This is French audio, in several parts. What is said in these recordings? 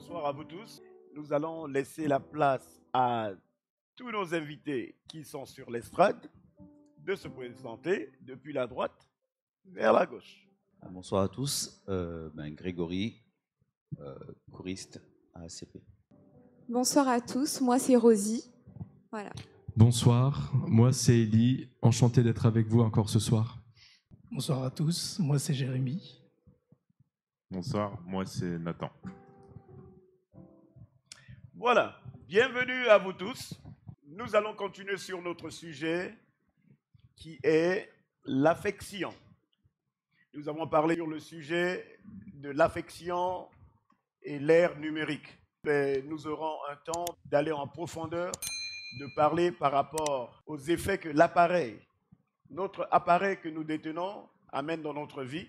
Bonsoir à vous tous. Nous allons laisser la place à tous nos invités qui sont sur l'estrade de se présenter depuis la droite vers la gauche. Bonsoir à tous, Grégory, choriste à ACP. Bonsoir à tous, moi c'est Rosie. Voilà. Bonsoir, moi c'est Elie, enchanté d'être avec vous encore ce soir. Bonsoir à tous, moi c'est Jérémy. Bonsoir, moi c'est Nathan. Voilà, bienvenue à vous tous. Nous allons continuer sur notre sujet qui est l'affection. Nous avons parlé sur le sujet de l'affection et l'ère numérique. Et nous aurons un temps d'aller en profondeur, de parler par rapport aux effets que l'appareil, notre appareil que nous détenons, amène dans notre vie.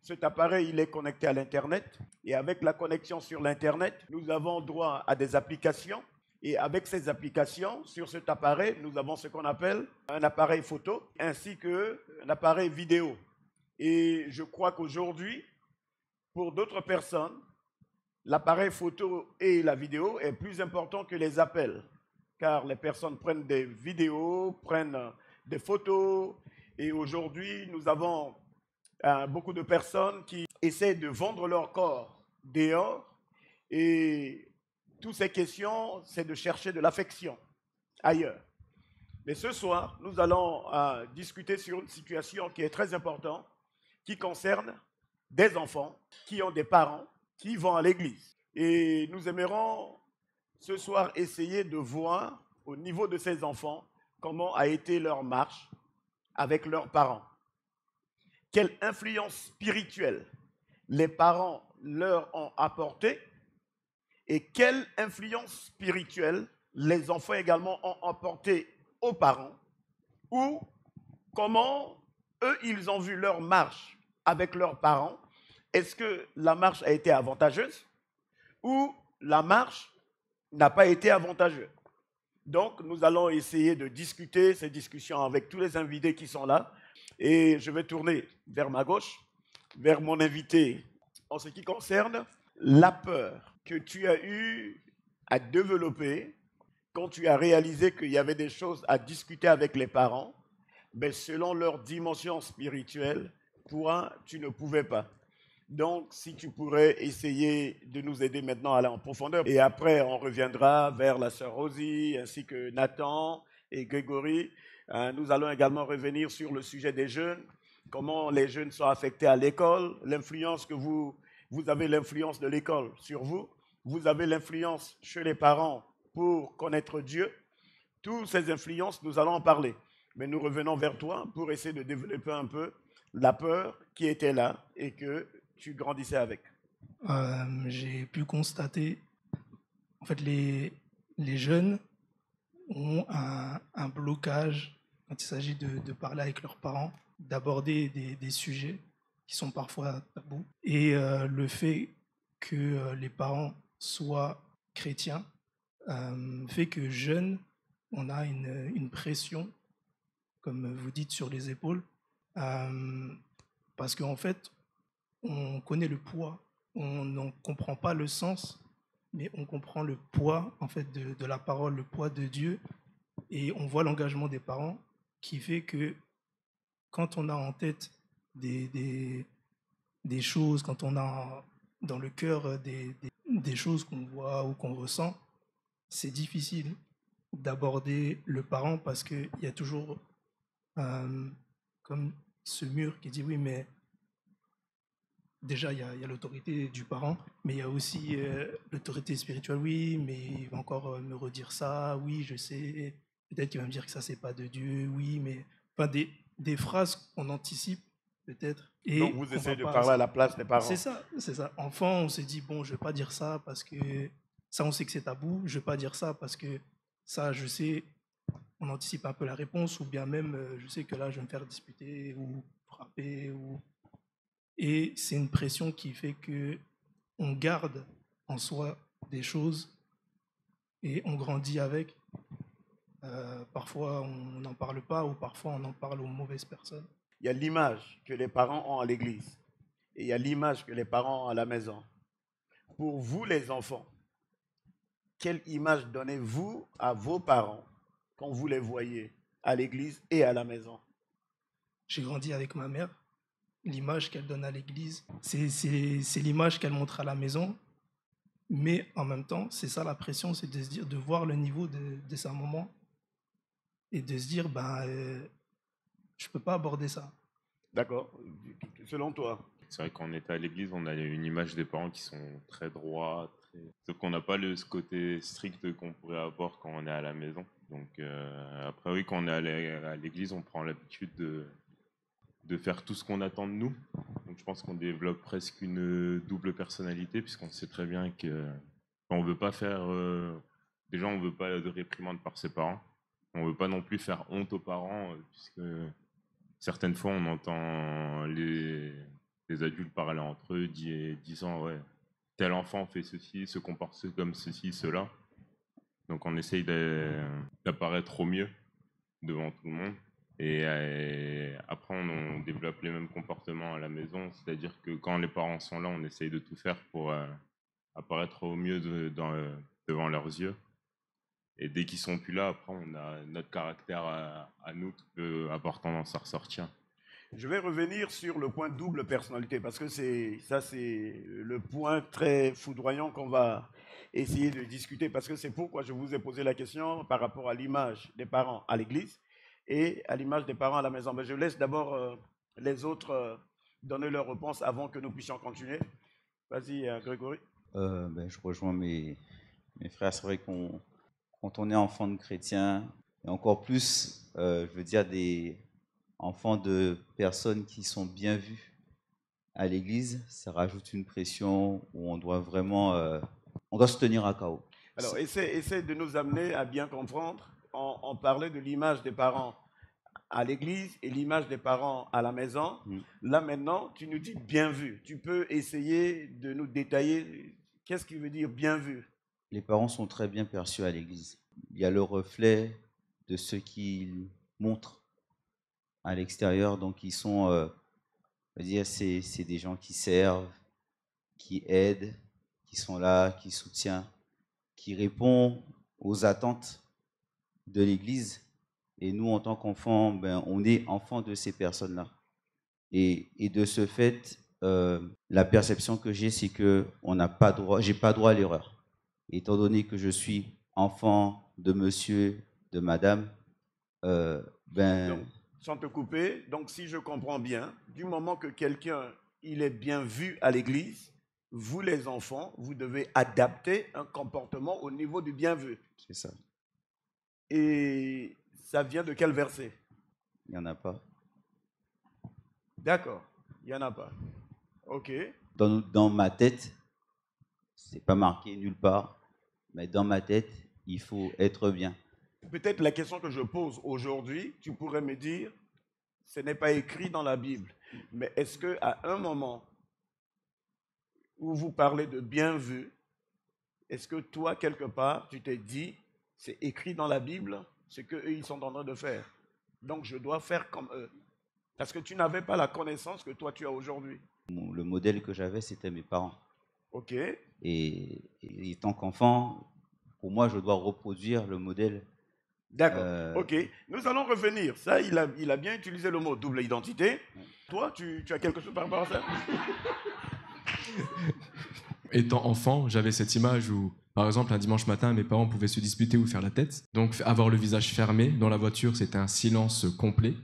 Cet appareil, il est connecté à l'Internet. Et avec la connexion sur l'Internet, nous avons droit à des applications. Et avec ces applications, sur cet appareil, nous avons ce qu'on appelle un appareil photo ainsi qu'un appareil vidéo. Et je crois qu'aujourd'hui, pour d'autres personnes, l'appareil photo et la vidéo est plus important que les appels. Car les personnes prennent des vidéos, prennent des photos. Et aujourd'hui, nous avons beaucoup de personnes qui essaient de vendre leur corps dehors. Et toutes ces questions, c'est de chercher de l'affection ailleurs. Mais ce soir, nous allons discuter sur une situation qui est très importante, qui concerne des enfants qui ont des parents qui vont à l'église. Et nous aimerons ce soir essayer de voir au niveau de ces enfants comment a été leur marche avec leurs parents. Quelle influence spirituelle les parents leur ont apportée et quelle influence spirituelle les enfants également ont apporté aux parents, ou comment eux, ils ont vu leur marche avec leurs parents. Est-ce que la marche a été avantageuse ou la marche n'a pas été avantageuse? Donc, nous allons essayer de discuter ces discussions avec tous les invités qui sont là. Et je vais tourner vers ma gauche, vers mon invité, en ce qui concerne la peur que tu as eu à développer quand tu as réalisé qu'il y avait des choses à discuter avec les parents, mais selon leur dimension spirituelle, toi, tu ne pouvais pas. Donc, si tu pourrais essayer de nous aider maintenant à aller en profondeur. Et après, on reviendra vers la sœur Rosie, ainsi que Nathan et Grégory. Nous allons également revenir sur le sujet des jeunes, comment les jeunes sont affectés à l'école, l'influence que vous avez, l'influence de l'école sur vous. Vous avez l'influence chez les parents pour connaître Dieu. Toutes ces influences, nous allons en parler. Mais nous revenons vers toi pour essayer de développer un peu la peur qui était là et que tu grandissais avec. J'ai pu constater, en fait, les jeunes ont un blocage quand il s'agit de parler avec leurs parents, d'aborder des sujets qui sont parfois tabous. Et le fait que les parents soient chrétiens fait que jeunes, on a une pression, comme vous dites, sur les épaules, parce qu'en fait, on connaît le poids, on n'en comprend pas le sens, mais on comprend le poids en fait de la parole, le poids de Dieu, et on voit l'engagement des parents qui fait que quand on a en tête des choses, quand on a dans le cœur des choses qu'on voit ou qu'on ressent, c'est difficile d'aborder le parent parce qu'il y a toujours comme ce mur qui dit oui, mais déjà, il y a l'autorité du parent, mais il y a aussi l'autorité spirituelle. Oui, mais il va encore me redire ça. Oui, je sais. Peut-être qu'il va me dire que ça, c'est pas de Dieu. Oui, mais... Enfin, des phrases qu'on anticipe, peut-être. Et donc, vous essayez de parler à la place des parents. C'est ça, c'est ça. Enfant, on se dit, bon, je vais pas dire ça parce que ça, on sait que c'est tabou. Je vais pas dire ça parce que ça, je sais, on anticipe un peu la réponse. Ou bien même, je sais que là, je vais me faire disputer ou frapper ou... Et c'est une pression qui fait que on garde en soi des choses et on grandit avec. Parfois, on n'en parle pas ou parfois, on en parle aux mauvaises personnes. Il y a l'image que les parents ont à l'église et il y a l'image que les parents ont à la maison. Pour vous, les enfants, quelle image donnez-vous à vos parents quand vous les voyez à l'église et à la maison? J'ai grandi avec ma mère. L'image qu'elle donne à l'église, c'est l'image qu'elle montre à la maison. Mais en même temps, c'est ça la pression, c'est de se dire, de voir le niveau de sa maman et de se dire, je ne peux pas aborder ça. D'accord. Selon toi? C'est vrai qu'on était à l'église, on a une image des parents qui sont très droits, sauf qu'on n'a pas ce côté strict qu'on pourrait avoir quand on est à la maison. Donc après oui, quand on est à l'église, on prend l'habitude de faire tout ce qu'on attend de nous. Donc je pense qu'on développe presque une double personnalité, puisqu'on sait très bien que on veut pas faire... déjà, on veut pas de réprimande par ses parents. On veut pas non plus faire honte aux parents, puisque certaines fois, on entend les adultes parler entre eux, disant ouais, tel enfant fait ceci, se comporte comme ceci, cela. Donc on essaye d'apparaître au mieux devant tout le monde. Et après, on développe les mêmes comportements à la maison, c'est-à-dire que quand les parents sont là, on essaye de tout faire pour apparaître au mieux devant leurs yeux. Et dès qu'ils sont plus là, après, on a notre caractère à nous qui peut avoir tendance à ressortir. Je vais revenir sur le point double personnalité, parce que c'est le point très foudroyant qu'on va essayer de discuter, parce que c'est pourquoi je vous ai posé la question par rapport à l'image des parents à l'église et à l'image des parents à la maison. Mais je laisse d'abord les autres donner leur réponse avant que nous puissions continuer. Vas-y, Grégory. Je rejoins mes frères. C'est vrai quand on est enfant de chrétien, et encore plus, je veux dire, des enfants de personnes qui sont bien vues à l'église, ça rajoute une pression où on doit vraiment, on doit se tenir à KO. Alors, essaie de nous amener à bien comprendre. On parlait de l'image des parents à l'église et l'image des parents à la maison. Là, maintenant, tu nous dis bien vu. Tu peux essayer de nous détailler qu'est-ce qui veut dire bien vu? Les parents sont très bien perçus à l'église. Il y a le reflet de ce qu'ils montrent à l'extérieur. Donc, ils sont, je veux dire, c'est des gens qui servent, qui aident, qui sont là, qui soutiennent, qui répondent aux attentes de l'église. Et nous, en tant qu'enfants, on est enfants de ces personnes-là. Et de ce fait, la perception que j'ai, c'est que j'ai pas droit à l'erreur. Étant donné que je suis enfant de monsieur, de madame, Donc, sans te couper, donc si je comprends bien, du moment que quelqu'un il est bien vu à l'église, vous les enfants, vous devez adapter un comportement au niveau du bien vu. C'est ça. Et ça vient de quel verset? Il n'y en a pas. D'accord, il n'y en a pas. Ok. Dans ma tête, c'est pas marqué nulle part, mais dans ma tête, il faut être bien. Peut-être la question que je pose aujourd'hui, tu pourrais me dire, ce n'est pas écrit dans la Bible, mais est-ce qu'à un moment où vous parlez de bien vu, est-ce que toi, quelque part, tu t'es dit, c'est écrit dans la Bible, ce qu'eux, ils sont en train de faire. Donc, je dois faire comme eux. Parce que tu n'avais pas la connaissance que toi, tu as aujourd'hui. Le modèle que j'avais, c'était mes parents. OK. Et tant qu'enfant, pour moi, je dois reproduire le modèle. D'accord. OK. Nous allons revenir. Ça, il a bien utilisé le mot double identité. Toi, tu as quelque chose par rapport à ça? Étant enfant, j'avais cette image où, par exemple, un dimanche matin, mes parents pouvaient se disputer ou faire la tête. Donc, avoir le visage fermé. Dans la voiture, c'était un silence complet.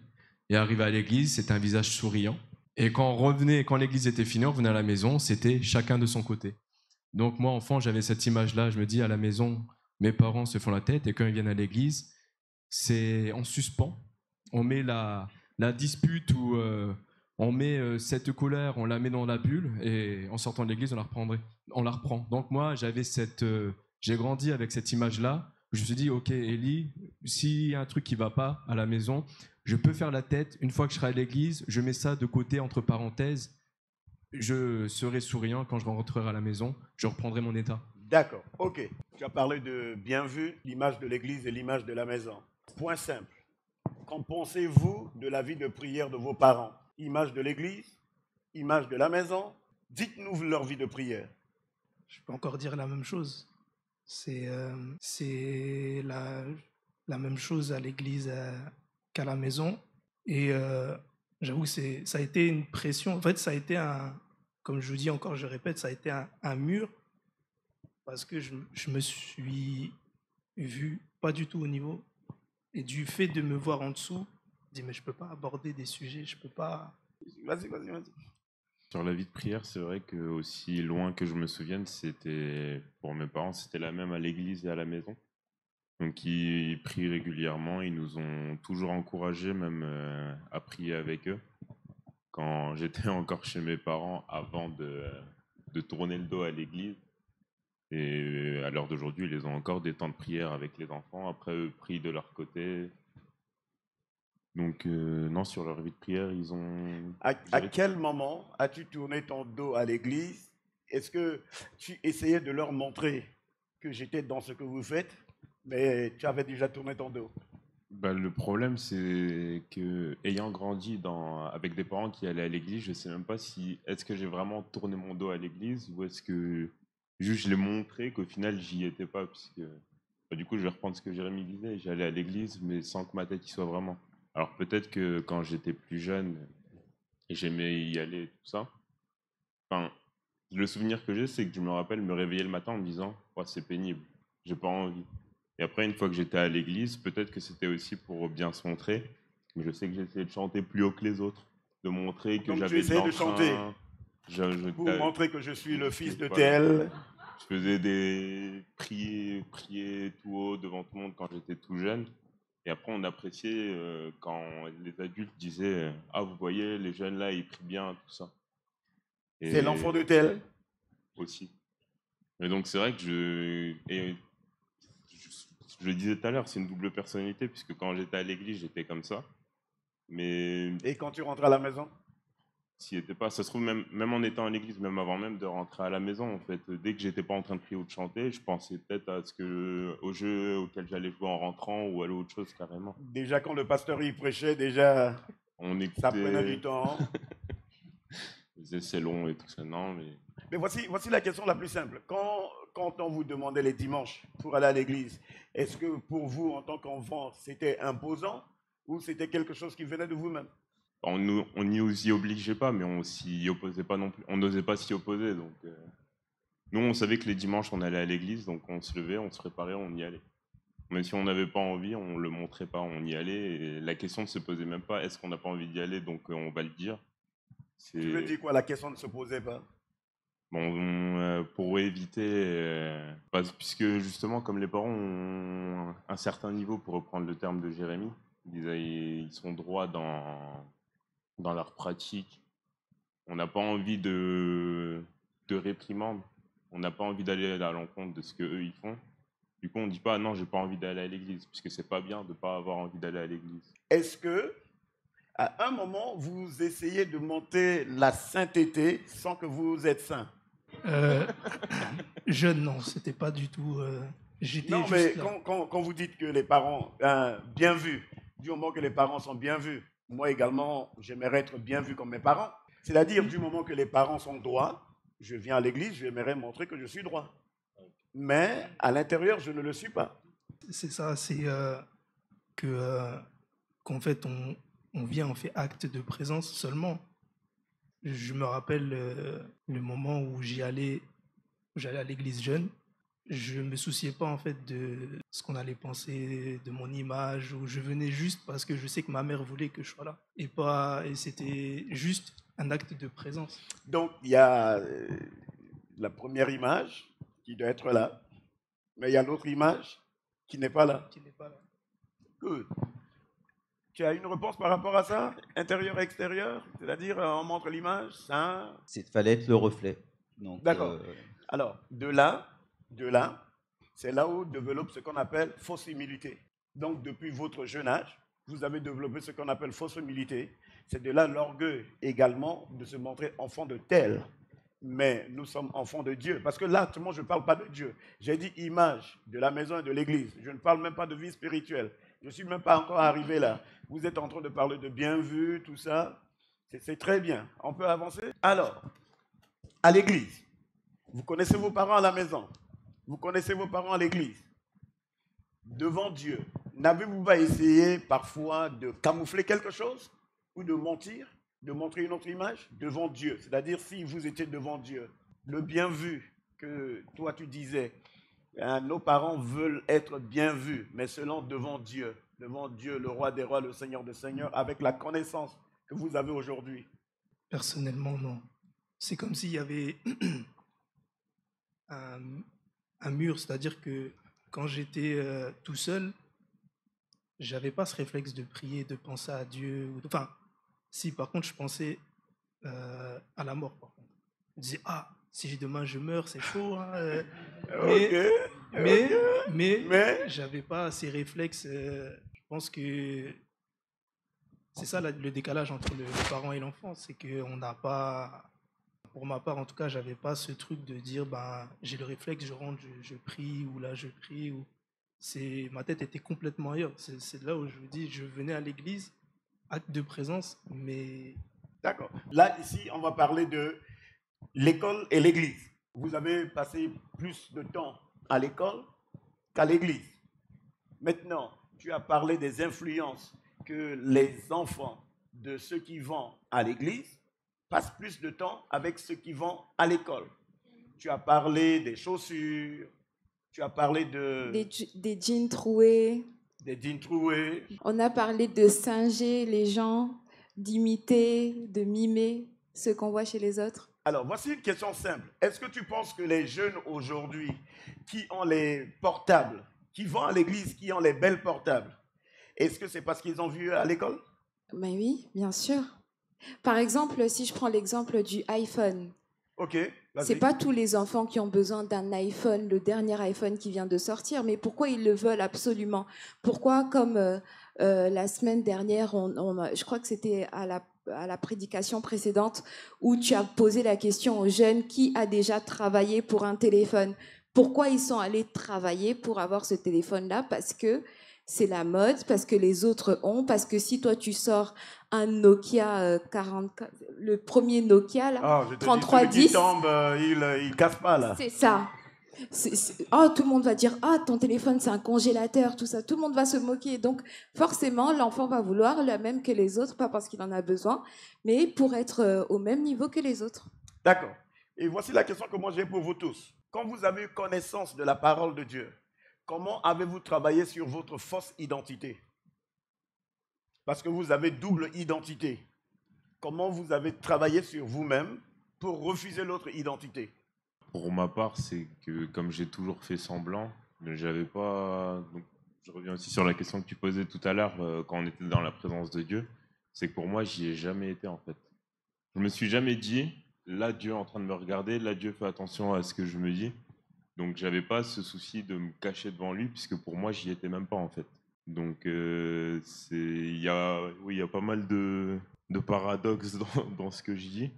Et arriver à l'église, c'était un visage souriant. Et quand l'église était finie, on revenait à la maison, c'était chacun de son côté. Donc, moi, enfant, j'avais cette image-là. Je me dis, à la maison, mes parents se font la tête. Et quand ils viennent à l'église, c'est en suspens. On met la dispute ou on met cette colère, on la met dans la bulle et en sortant de l'église, on la reprend. Donc moi, j'ai grandi avec cette image-là. Je me suis dit, ok, Élie, s'il y a un truc qui va pas à la maison, je peux faire la tête. Une fois que je serai à l'église, je mets ça de côté entre parenthèses. Je serai souriant quand je rentrerai à la maison. Je reprendrai mon état. D'accord, ok. Tu as parlé de bien vu, l'image de l'église et l'image de la maison. Point simple. Qu'en pensez-vous de la vie de prière de vos parents? Image de l'église, image de la maison. Dites-nous leur vie de prière. je peux encore dire la même chose. C'est la même chose à l'église qu'à la maison. Et j'avoue que ça a été une pression. En fait, ça a été comme je vous dis encore, je répète, ça a été un mur parce que je me suis vu pas du tout au niveau. Et du fait de me voir en dessous, je dis, mais je peux pas aborder des sujets, je peux pas. Vas-y. Sur la vie de prière, c'est vrai que aussi loin que je me souvienne, c'était pour mes parents, c'était la même à l'église et à la maison. Donc ils prient régulièrement, ils nous ont toujours encouragés, même à prier avec eux. Quand j'étais encore chez mes parents, avant de tourner le dos à l'église, et à l'heure d'aujourd'hui, ils ont encore des temps de prière avec les enfants. Après, eux prient de leur côté. Donc non, sur leur vie de prière, ils ont... À quel moment as-tu tourné ton dos à l'église? Est-ce que tu essayais de leur montrer que j'étais dans ce que vous faites, mais tu avais déjà tourné ton dos? Bah, le problème, c'est que ayant grandi avec des parents qui allaient à l'église, je sais même pas si est-ce que j'ai vraiment tourné mon dos à l'église ou est-ce que juste je l'ai montré qu'au final j'y étais pas, puisque bah, du coup je vais reprendre ce que Jérémy disait, j'allais à l'église mais sans que ma tête y soit vraiment. Alors peut-être que quand j'étais plus jeune et j'aimais y aller et tout ça, enfin le souvenir que j'ai, c'est que je me rappelle me réveiller le matin en me disant oh, c'est pénible, j'ai pas envie. Et après, une fois que j'étais à l'église, peut-être que c'était aussi pour bien se montrer. Mais je sais que j'essayais de chanter plus haut que les autres, de montrer que Donc tu j'avais de essayais de chanter l'entrain. pour montrer que je suis le fils de Voilà. tel. Je faisais des prier tout haut devant tout le monde quand j'étais tout jeune. Et après, on appréciait quand les adultes disaient ah, vous voyez, les jeunes là, ils prient bien, tout ça. C'est Et l'enfant de tel. aussi. Et donc, c'est vrai que je le disais tout à l'heure, c'est une double personnalité, puisque quand j'étais à l'église, j'étais comme ça. Mais Et quand tu rentres à la maison? s'il était pas, ça se trouve, même en étant à l'église, même avant même de rentrer à la maison, en fait, dès que j'étais pas en train de prier ou de chanter, je pensais peut-être au jeu auquel j'allais jouer en rentrant ou à autre chose carrément. Déjà quand le pasteur y prêchait, déjà On ça prenait écoutait, du temps. on disait c'est long et tout ça, non, mais Mais voici la question la plus simple. Quand on vous demandait les dimanches pour aller à l'église, est-ce que pour vous, en tant qu'enfant, c'était imposant ou c'était quelque chose qui venait de vous-même? on n'y y obligeait pas, mais on s'y opposait pas non plus. On n'osait pas s'y opposer, donc nous, on savait que les dimanches, on allait à l'église, donc on se levait, on se préparait, on y allait. Même si on n'avait pas envie, on le montrait pas, on y allait. Et la question ne se posait même pas, est-ce qu'on n'a pas envie d'y aller, donc on va le dire. Tu veux dire quoi? La question ne se posait pas? Bon, pour éviter, puisque justement, comme les parents ont un certain niveau, pour reprendre le terme de Jérémy, ils sont droits dans leur pratique. On n'a pas envie de réprimande. On n'a pas envie d'aller à l'encontre de ce qu'eux ils font. Du coup, on ne dit pas non, j'ai pas envie d'aller à l'église, puisque c'est pas bien de pas avoir envie d'aller à l'église. Est-ce que, à un moment, vous essayez de monter la sainteté sans que vous êtes saint? Jeune, non, c'était pas du tout. J'étais Non, juste mais là. quand vous dites que les parents, bien vus, du moment que les parents sont bien vus, moi également, j'aimerais être bien vu comme mes parents. C'est-à-dire, du moment que les parents sont droits, je viens à l'église, j'aimerais montrer que je suis droit. Mais à l'intérieur, je ne le suis pas. C'est ça, c'est qu'en fait, on vient, on fait acte de présence seulement. Je me rappelle le moment où j'allais à l'église jeune. Je me souciais pas en fait de ce qu'on allait penser de mon image, ou je venais juste parce que je sais que ma mère voulait que je sois là, et c'était juste un acte de présence. Donc, il y a la première image qui doit être là, mais il y a l'autre image qui n'est pas là. Qui n'est pas là. Good. Tu as une réponse par rapport à ça? Intérieur, extérieur? C'est-à-dire, on montre l'image, ça? Il fallait être le reflet. Donc, D'accord. Alors, de là, c'est là où développe ce qu'on appelle fausse humilité. Donc, depuis votre jeune âge, vous avez développé ce qu'on appelle fausse humilité. C'est de là l'orgueil également de se montrer enfant de tel. Mais nous sommes enfants de Dieu. Parce que là, moi, je ne parle pas de Dieu. J'ai dit image de la maison et de l'église. Je ne parle même pas de vie spirituelle. Je ne suis même pas encore arrivé là. Vous êtes en train de parler de bien vu, tout ça. C'est très bien. On peut avancer? Alors, à l'église, Vous connaissez vos parents à la maison. Vous connaissez vos parents à l'église. Devant Dieu, n'avez-vous pas essayé parfois de camoufler quelque chose ou de mentir, de montrer une autre image devant Dieu? C'est-à-dire, si vous étiez devant Dieu, le bien vu que toi tu disais, hein, nos parents veulent être bien vus, mais selon devant Dieu, le roi des rois, le seigneur des seigneurs, avec la connaissance que vous avez aujourd'hui. Personnellement, non. C'est comme s'il y avait un mur, c'est-à-dire que quand j'étais tout seul, j'avais pas ce réflexe de prier, de penser à Dieu. Enfin, si, par contre, je pensais à la mort, par contre. Je disais, ah, si demain je meurs, c'est chaud. Hein, mais j'avais pas ces réflexes. Je pense que c'est ça le décalage entre le parent et l'enfant, c'est qu'on n'a pas, pour ma part en tout cas, j'avais pas ce truc de dire, ben, j'ai le réflexe, je rentre, je prie, ou là je prie, ou ma tête était complètement ailleurs. C'est là où je vous dis, je venais à l'église, acte de présence, mais... D'accord. Là, ici, on va parler de l'école et l'église. Vous avez passé plus de temps à l'école qu'à l'église. Maintenant, tu as parlé des influences que les enfants de ceux qui vont à l'église passent plus de temps avec ceux qui vont à l'école. Tu as parlé des chaussures, tu as parlé des jeans troués. Des jeans troués. On a parlé de singer les gens, d'imiter, de mimer ce qu'on voit chez les autres. Alors, voici une question simple. Est-ce que tu penses que les jeunes aujourd'hui qui ont les portables, qui vont à l'église, qui ont les belles portables, est-ce que c'est parce qu'ils ont vu à l'école? Ben oui, bien sûr. Par exemple, si je prends l'exemple du iPhone, Ok, vas-y. c'est pas tous les enfants qui ont besoin d'un iPhone, le dernier iPhone qui vient de sortir, mais pourquoi ils le veulent absolument? Pourquoi, comme la semaine dernière, je crois que c'était à la prédication précédente, où tu as posé la question aux jeunes qui a déjà travaillé pour un téléphone. Pourquoi ils sont allés travailler pour avoir ce téléphone-là? Parce que c'est la mode, parce que les autres ont, parce que si toi tu sors un Nokia 44, le premier Nokia là, 3310, qui tombe, il casse pas là. c'est ça. Oh, tout le monde va dire ah, ton téléphone c'est un congélateur, tout ça, tout le monde va se moquer. Donc forcément l'enfant va vouloir le même que les autres, pas parce qu'il en a besoin, mais pour être au même niveau que les autres. D'accord. Et voici la question que moi j'ai pour vous tous. Quand vous avez eu connaissance de la parole de Dieu, comment avez-vous travaillé sur votre fausse identité? Parce que vous avez double identité. Comment vous avez travaillé sur vous-même pour refuser l'autre identité? Pour ma part, c'est que comme j'ai toujours fait semblant, j'avais pas. Donc, je reviens aussi sur la question que tu posais tout à l'heure quand on était dans la présence de Dieu. C'est que pour moi, j'y ai jamais été en fait. Je me suis jamais dit, là Dieu est en train de me regarder, là Dieu fait attention à ce que je me dis. Donc j'avais pas ce souci de me cacher devant lui, puisque pour moi, j'y étais même pas en fait. Donc il y a pas mal de paradoxes dans ce que je dis.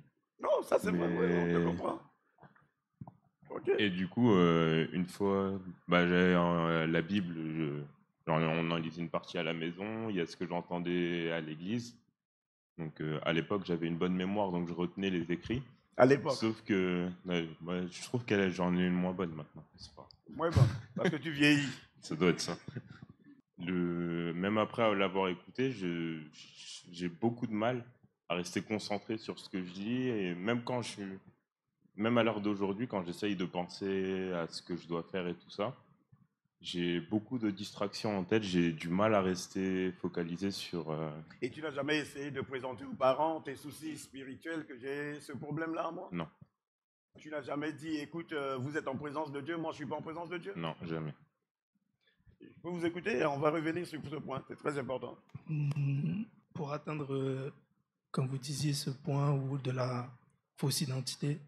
Non, ça c'est vrai, ouais, on te comprend. Okay. Et du coup, une fois, j'avais la Bible, on en lisait une partie à la maison, il y a ce que j'entendais à l'église. Donc à l'époque, j'avais une bonne mémoire, donc je retenais les écrits. À l'époque. Sauf que je trouve que j'en ai une moins bonne maintenant. C'est pas... Moins bonne, parce que tu vieillis. Ça doit être ça. Même après l'avoir écouté, j'ai beaucoup de mal à rester concentré sur ce que je dis. Et même à l'heure d'aujourd'hui, quand j'essaye de penser à ce que je dois faire et tout ça, j'ai beaucoup de distractions en tête. J'ai du mal à rester focalisé sur... Et tu n'as jamais essayé de présenter aux parents tes soucis spirituels, que j'ai ce problème-là, moi? Non. Tu n'as jamais dit, écoute, vous êtes en présence de Dieu, moi je ne suis pas en présence de Dieu? Non, jamais. Je peux vous écouter et on va revenir sur ce point, c'est très important. Pour atteindre, comme vous disiez, ce point où de la fausse identité,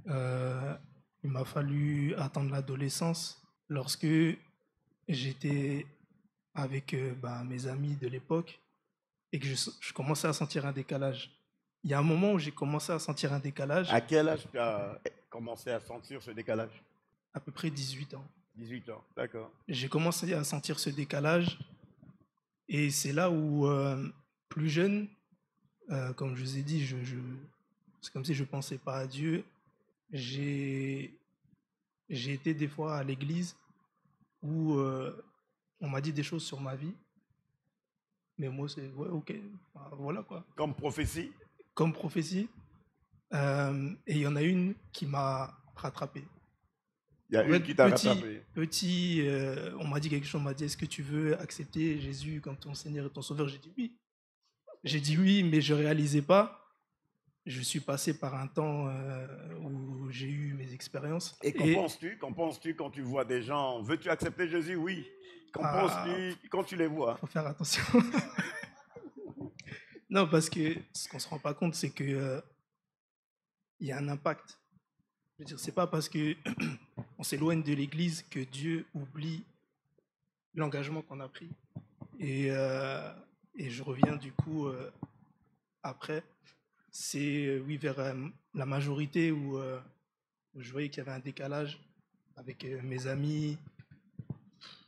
il m'a fallu attendre l'adolescence lorsque j'étais avec mes amis de l'époque et que je commençais à sentir un décalage. Il y a un moment où j'ai commencé à sentir un décalage. À quel âge tu as commencé à sentir ce décalage? À peu près 18 ans. 18 ans, d'accord. J'ai commencé à sentir ce décalage et c'est là où, plus jeune, comme je vous ai dit, c'est comme si je ne pensais pas à Dieu. j'ai j'ai été des fois à l'église où on m'a dit des choses sur ma vie, mais moi, c'est ouais, ok, enfin, voilà quoi. Comme prophétie. Comme prophétie. Et il y en a une qui m'a rattrapé. Il y a En une fait, qui t'a rattrapé. on m'a dit quelque chose, on m'a dit, est-ce que tu veux accepter Jésus comme ton Seigneur et ton Sauveur? J'ai dit oui. J'ai dit oui, mais je ne réalisais pas. Je suis passé par un temps où j'ai eu mes expériences. Et qu'en penses-tu? Qu'en penses-tu quand tu vois des gens? Veux-tu accepter Jésus? Oui. Qu'en penses-tu quand tu les vois? Il faut faire attention. Non, parce que ce qu'on ne se rend pas compte, c'est qu'il y a un impact. Je veux dire, c'est pas parce que on s'éloigne de l'Église que Dieu oublie l'engagement qu'on a pris. Et je reviens du coup après. C'est oui vers la majorité où je voyais qu'il y avait un décalage avec mes amis,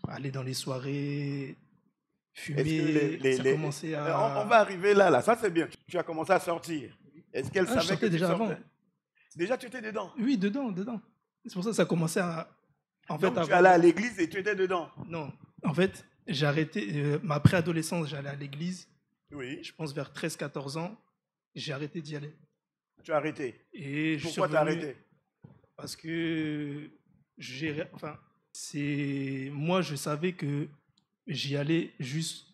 aller dans les soirées, fumer, ça commençait à... On va arriver là. Ça c'est bien. Tu as commencé à sortir. Est-ce qu'elle savait je sortais que déjà tu sortais? avant. Déjà tu étais dedans? Oui, dedans. C'est pour ça que ça commençait à... En fait, Donc tu allais à l'église et tu étais dedans? Non. En fait, j'ai arrêté... ma préadolescence, j'allais à l'église. Oui. Je pense vers 13-14 ans. J'ai arrêté d'y aller. Tu as arrêté? Et pourquoi tu as arrêté? Parce que moi, je savais que j'y allais juste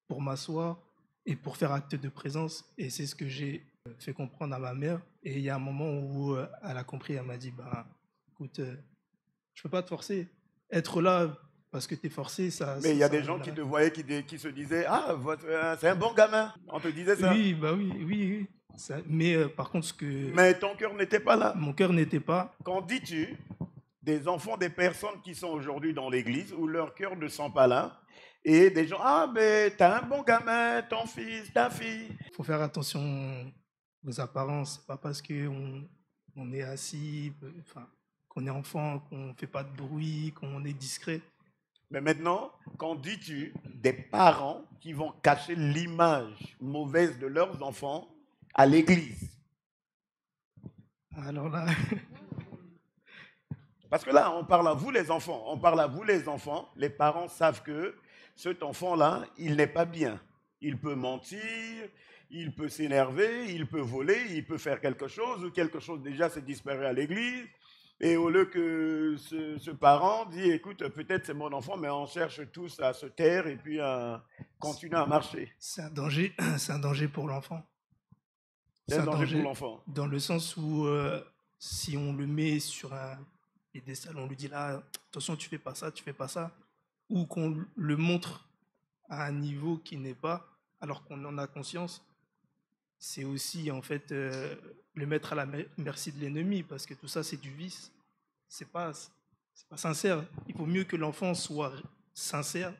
pour m'asseoir et pour faire acte de présence. Et c'est ce que j'ai fait comprendre à ma mère. Et il y a un moment où elle a compris, elle m'a dit, bah, écoute, je peux pas te forcer. Être là parce que tu es forcé, ça... Mais il y a des gens qui te voyaient, qui se disaient, ah, c'est un bon gamin. On te disait ça? Oui, bah oui. Ça, mais par contre, Mais ton cœur n'était pas là. Mon cœur n'était pas. Qu'en dis-tu des enfants, des personnes qui sont aujourd'hui dans l'église où leur cœur ne sent pas là et des gens, ah, mais t'as un bon gamin, ton fils, ta fille. Il faut faire attention aux apparences. C'est pas parce qu'on est assis, qu'on est enfant, qu'on ne fait pas de bruit, qu'on est discret. Mais maintenant, qu'en dis-tu des parents qui vont cacher l'image mauvaise de leurs enfants à l'église? Alors là... Parce que là, on parle à vous les enfants. Les parents savent que cet enfant-là, il n'est pas bien. Il peut mentir, il peut s'énerver, il peut voler, il peut faire quelque chose, ou quelque chose déjà s'est disparu à l'église. Et au lieu que ce parent dit, écoute, peut-être c'est mon enfant, mais on cherche tous à se taire et puis à continuer à marcher. C'est un danger pour l'enfant. C'est un danger pour l'enfant. Dans le sens où si on le met sur un piédestal, on lui dit là, attention, tu fais pas ça, ou qu'on le montre à un niveau qui n'est pas, alors qu'on en a conscience, c'est aussi en fait le mettre à la merci de l'ennemi, parce que tout ça c'est du vice. C'est pas sincère. Il vaut mieux que l'enfant soit sincère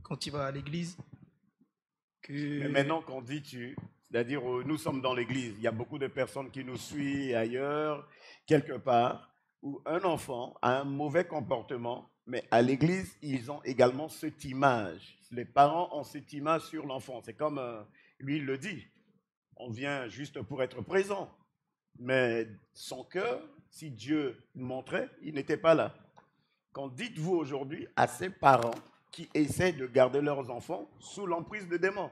quand il va à l'église. Mais maintenant qu'on dit c'est-à-dire nous sommes dans l'église, il y a beaucoup de personnes qui nous suivent ailleurs, quelque part, où un enfant a un mauvais comportement, mais à l'église, ils ont également cette image. Les parents ont cette image sur l'enfant. C'est comme lui, il le dit. On vient juste pour être présent. Mais son cœur, si Dieu montrait, il n'était pas là. Qu'en dites-vous aujourd'hui à ces parents qui essaient de garder leurs enfants sous l'emprise de démons?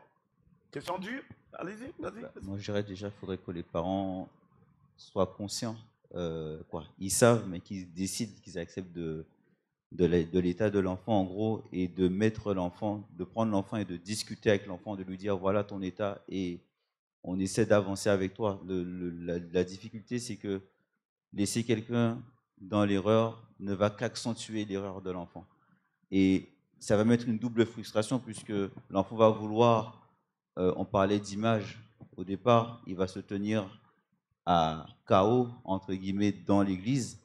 Question dure? Allez-y, vas-y. Moi, je dirais déjà qu'il faudrait que les parents soient conscients. Ils savent, mais qu'ils décident, qu'ils acceptent de l'état de l'enfant, en gros, et de mettre l'enfant, de prendre l'enfant et de discuter avec l'enfant, de lui dire, voilà ton état, et on essaie d'avancer avec toi. La difficulté, c'est que laisser quelqu'un dans l'erreur ne va qu'accentuer l'erreur de l'enfant. Et ça va mettre une double frustration, puisque l'enfant va vouloir, on parlait d'image au départ, il va se tenir à KO, entre guillemets, dans l'église,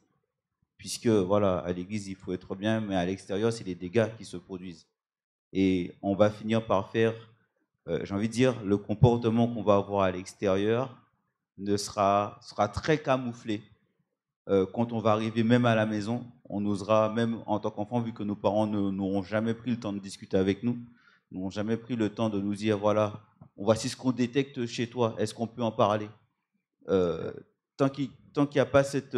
puisque voilà, à l'église, il faut être bien, mais à l'extérieur, c'est les dégâts qui se produisent. Et on va finir par faire, j'ai envie de dire, le comportement qu'on va avoir à l'extérieur sera très camouflé. Quand on va arriver même à la maison, on osera, même en tant qu'enfant, vu que nos parents n'auront jamais pris le temps de discuter avec nous, n'auront jamais pris le temps de nous dire, voilà, voici ce qu'on détecte chez toi, est-ce qu'on peut en parler? tant qu'il n'y a pas cette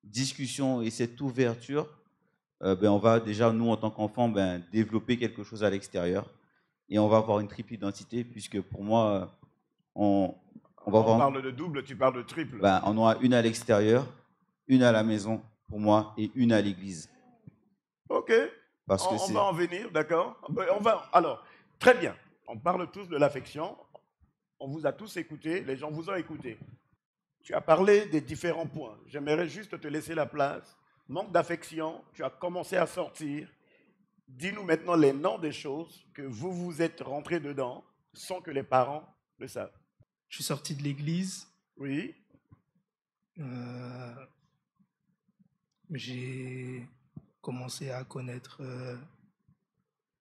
discussion et cette ouverture, on va déjà, nous, en tant qu'enfants, développer quelque chose à l'extérieur. Et on va avoir une triple identité, puisque pour moi, on va avoir... On parle de double, tu parles de triple. On aura une à l'extérieur, une à la maison, pour moi, et une à l'église. Ok, Parce que on va en venir, d'accord. Alors, très bien, on parle tous de l'affection. On vous a tous écouté, les gens vous ont écouté. Tu as parlé des différents points. J'aimerais juste te laisser la place. Manque d'affection, tu as commencé à sortir. Dis-nous maintenant les noms des choses que vous êtes rentrés dedans sans que les parents le savent. Je suis sorti de l'église. Oui. J'ai commencé à connaître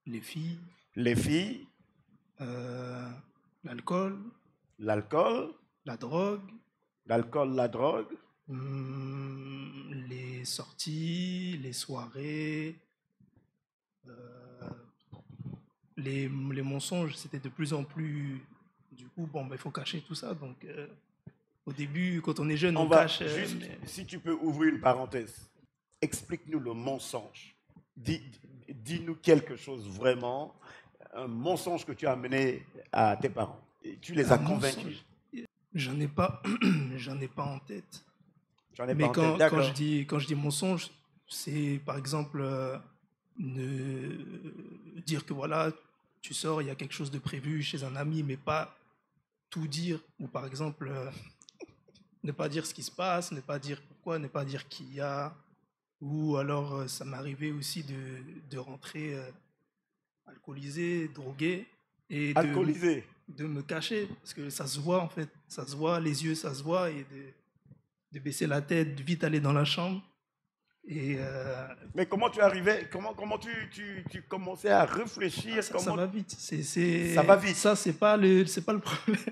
les filles. Les filles. L'alcool. L'alcool. La drogue. L'alcool, la drogue. Les sorties, les soirées. Les mensonges, c'était de plus en plus... Du coup, il faut cacher tout ça. Donc, au début, quand on est jeune, on cache... Si tu peux ouvrir une parenthèse, explique-nous le mensonge. Dis-nous quelque chose vraiment, un mensonge que tu as amené à tes parents. Et tu les as convaincus. J'en ai pas en tête. Mais quand je dis mensonge, c'est par exemple dire que voilà, tu sors, il y a quelque chose de prévu chez un ami, mais pas tout dire. Ou par exemple, ne pas dire ce qui se passe, ne pas dire pourquoi, ne pas dire qui y a. Ou alors, ça m'est arrivé aussi de rentrer alcoolisé, drogué. Et alcoolisé. De me cacher, parce que ça se voit en fait, ça se voit, les yeux ça se voit, et de baisser la tête, de vite aller dans la chambre. Et mais comment tu arrivais, comment tu commençais à réfléchir? Ça va vite. Ça va vite. Ça, c'est pas le problème.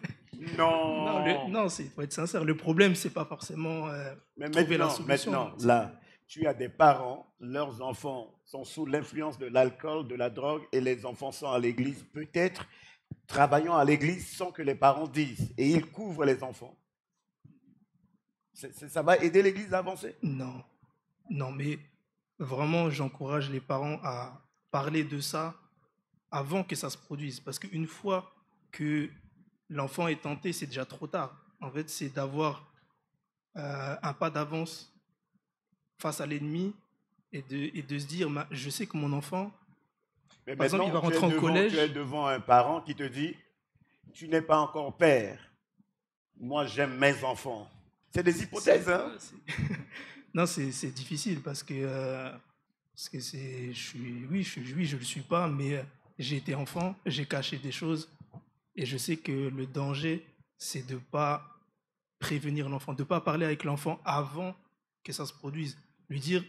Non. Non, faut être sincère. Le problème, c'est pas forcément mais trouver la solution. Maintenant, là, tu as des parents, leurs enfants sont sous l'influence de l'alcool, de la drogue, et les enfants sont à l'église, peut-être travaillant à l'église sans que les parents disent, et ils couvrent les enfants. Ça va aider l'église à avancer? Non, mais vraiment, j'encourage les parents à parler de ça avant que ça se produise. Parce qu'une fois que l'enfant est tenté, c'est déjà trop tard. En fait, c'est d'avoir un pas d'avance face à l'ennemi et de se dire, je sais que mon enfant, mais par exemple, il va rentrer en collège. Tu es devant un parent qui te dit, tu n'es pas encore père. Moi, j'aime mes enfants. C'est des hypothèses, hein? Non, c'est difficile parce que je le suis pas, mais j'ai été enfant, j'ai caché des choses et je sais que le danger, c'est de pas prévenir l'enfant, de pas parler avec l'enfant avant que ça se produise. Lui dire,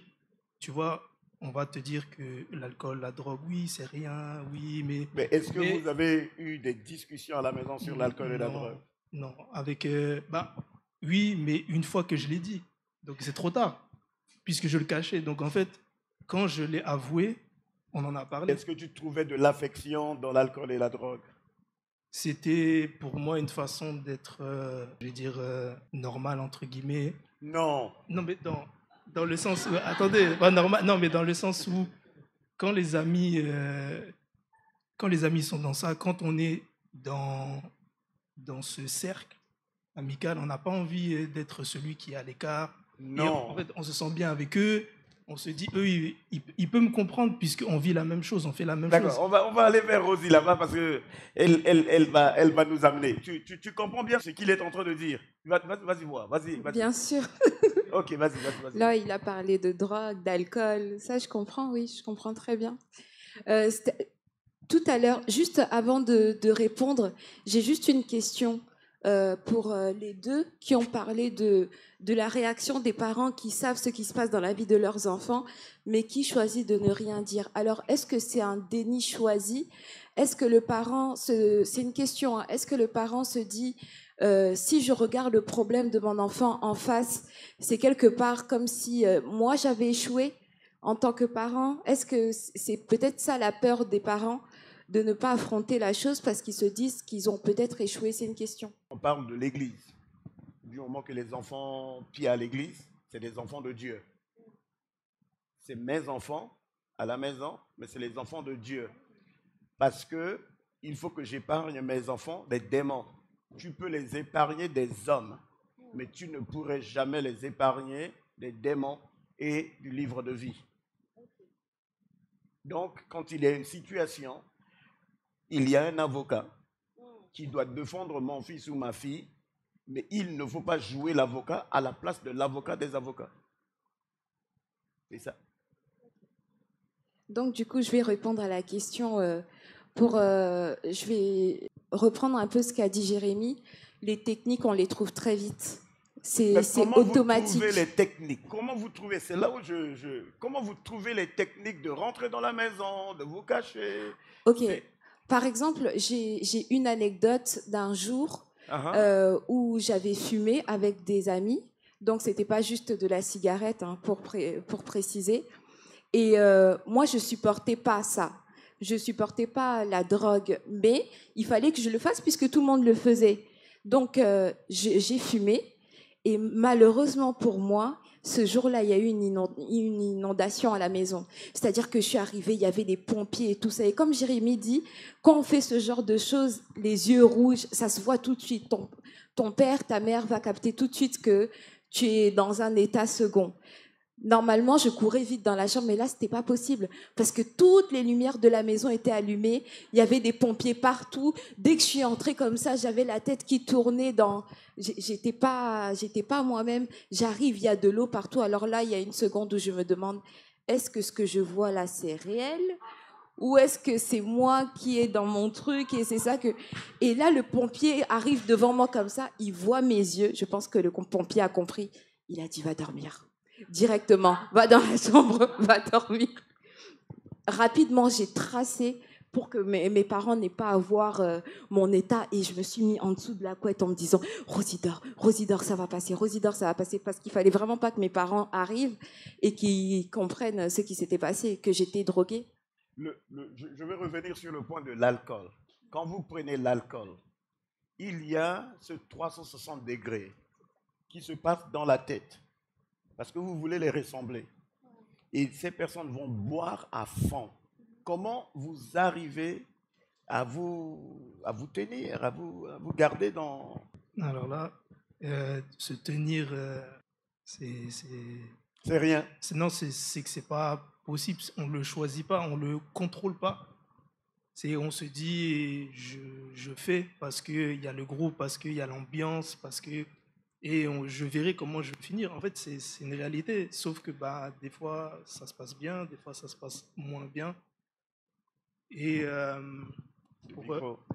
tu vois, on va te dire que l'alcool, la drogue, oui, c'est rien, oui, mais... Mais est-ce que vous avez eu des discussions à la maison sur l'alcool et la drogue? Non, avec... oui, mais une fois que je l'ai dit. Donc c'est trop tard, puisque je le cachais. Donc en fait, quand je l'ai avoué, on en a parlé. Est-ce que tu trouvais de l'affection dans l'alcool et la drogue? C'était pour moi une façon d'être, je vais dire, normal, entre guillemets. Non. Non, mais dans le sens où... Attendez, pas normal. Non, mais dans le sens où, quand les amis sont dans ça, quand on est dans ce cercle amical, on n'a pas envie d'être celui qui est à l'écart. Non. Et en fait, on se sent bien avec eux. On se dit, eux, ils peuvent me comprendre puisqu'on vit la même chose, on fait la même chose. D'accord, on va aller vers Rosie là-bas parce qu'elle va nous amener. Tu comprends bien ce qu'il est en train de dire? Vas-y voir, vas-y. Bien sûr. Ok, vas-y. Là, il a parlé de drogue, d'alcool. Ça, je comprends, oui, je comprends très bien. Tout à l'heure, juste avant de répondre, j'ai juste une question. Pour les deux qui ont parlé de la réaction des parents qui savent ce qui se passe dans la vie de leurs enfants, mais qui choisissent de ne rien dire. Alors, est-ce que c'est un déni choisi? Est-ce que le parent, c'est une question, hein, est-ce que le parent se dit, si je regarde le problème de mon enfant en face, c'est quelque part comme si moi j'avais échoué en tant que parent? Est-ce que c'est peut-être ça la peur des parents, de ne pas affronter la chose parce qu'ils se disent qu'ils ont peut-être échoué? C'est une question. On parle de l'Église. du moment que les enfants qui à l'église, c'est des enfants de Dieu. C'est mes enfants à la maison, mais c'est les enfants de Dieu. Parce que il faut que j'épargne mes enfants des démons. Tu peux les épargner des hommes, mais tu ne pourrais jamais les épargner des démons et du livre de vie. Donc, quand il y a une situation, il y a un avocat qui doit défendre mon fils ou ma fille, mais il ne faut pas jouer l'avocat à la place de l'avocat des avocats. C'est ça. Donc, du coup, je vais répondre à la question. Je vais reprendre un peu ce qu'a dit Jérémy. Les techniques, on les trouve très vite. C'est automatique. Comment vous trouvez les techniques? Comment vous trouvez? C'est là où comment vous trouvez les techniques de rentrer dans la maison, de vous cacher? Ok. Par exemple, j'ai une anecdote d'un jour où j'avais fumé avec des amis. Donc, ce n'était pas juste de la cigarette, hein, pour préciser. Et moi, je ne supportais pas ça. Je ne supportais pas la drogue. Mais il fallait que je le fasse puisque tout le monde le faisait. Donc, j'ai fumé. Et malheureusement pour moi, ce jour-là, il y a eu une inondation à la maison. C'est-à-dire que je suis arrivée, il y avait des pompiers et tout ça. Et comme Jérémy dit, quand on fait ce genre de choses, les yeux rouges, ça se voit tout de suite. Ton père, ta mère va capter tout de suite que tu es dans un état second. Normalement, je courais vite dans la chambre, mais là, ce n'était pas possible parce que toutes les lumières de la maison étaient allumées. Il y avait des pompiers partout. Dès que je suis entrée comme ça, j'avais la tête qui tournait dans... J'étais pas moi-même. J'arrive, il y a de l'eau partout. Alors là, il y a une seconde où je me demande, est-ce que ce que je vois là, c'est réel ? Ou est-ce que c'est moi qui est dans mon truc et c'est ça que... Et là, le pompier arrive devant moi comme ça. Il voit mes yeux. Je pense que le pompier a compris. Il a dit, va dormir. Directement, va dans la chambre, va dormir. Rapidement, j'ai tracé pour que mes parents n'aient pas à voir mon état et je me suis mis en dessous de la couette en me disant Rosie dors, ça va passer, Rosie dors, ça va passer, parce qu'il fallait vraiment pas que mes parents arrivent et qu'ils comprennent ce qui s'était passé, que j'étais droguée. Je vais revenir sur le point de l'alcool. Quand vous prenez l'alcool, il y a ce 360 degrés qui se passe dans la tête. Parce que vous voulez les ressembler. Et ces personnes vont boire à fond. Comment vous arrivez à vous tenir, à vous garder dans... Alors là, se tenir, c'est rien. Non, c'est que c'est pas possible. On ne le choisit pas, on ne le contrôle pas. On se dit, je fais parce qu'il y a le groupe, parce qu'il y a l'ambiance, parce que... Et je verrai comment je vais finir. En fait, c'est une réalité. Sauf que des fois, ça se passe bien, des fois, ça se passe moins bien. Et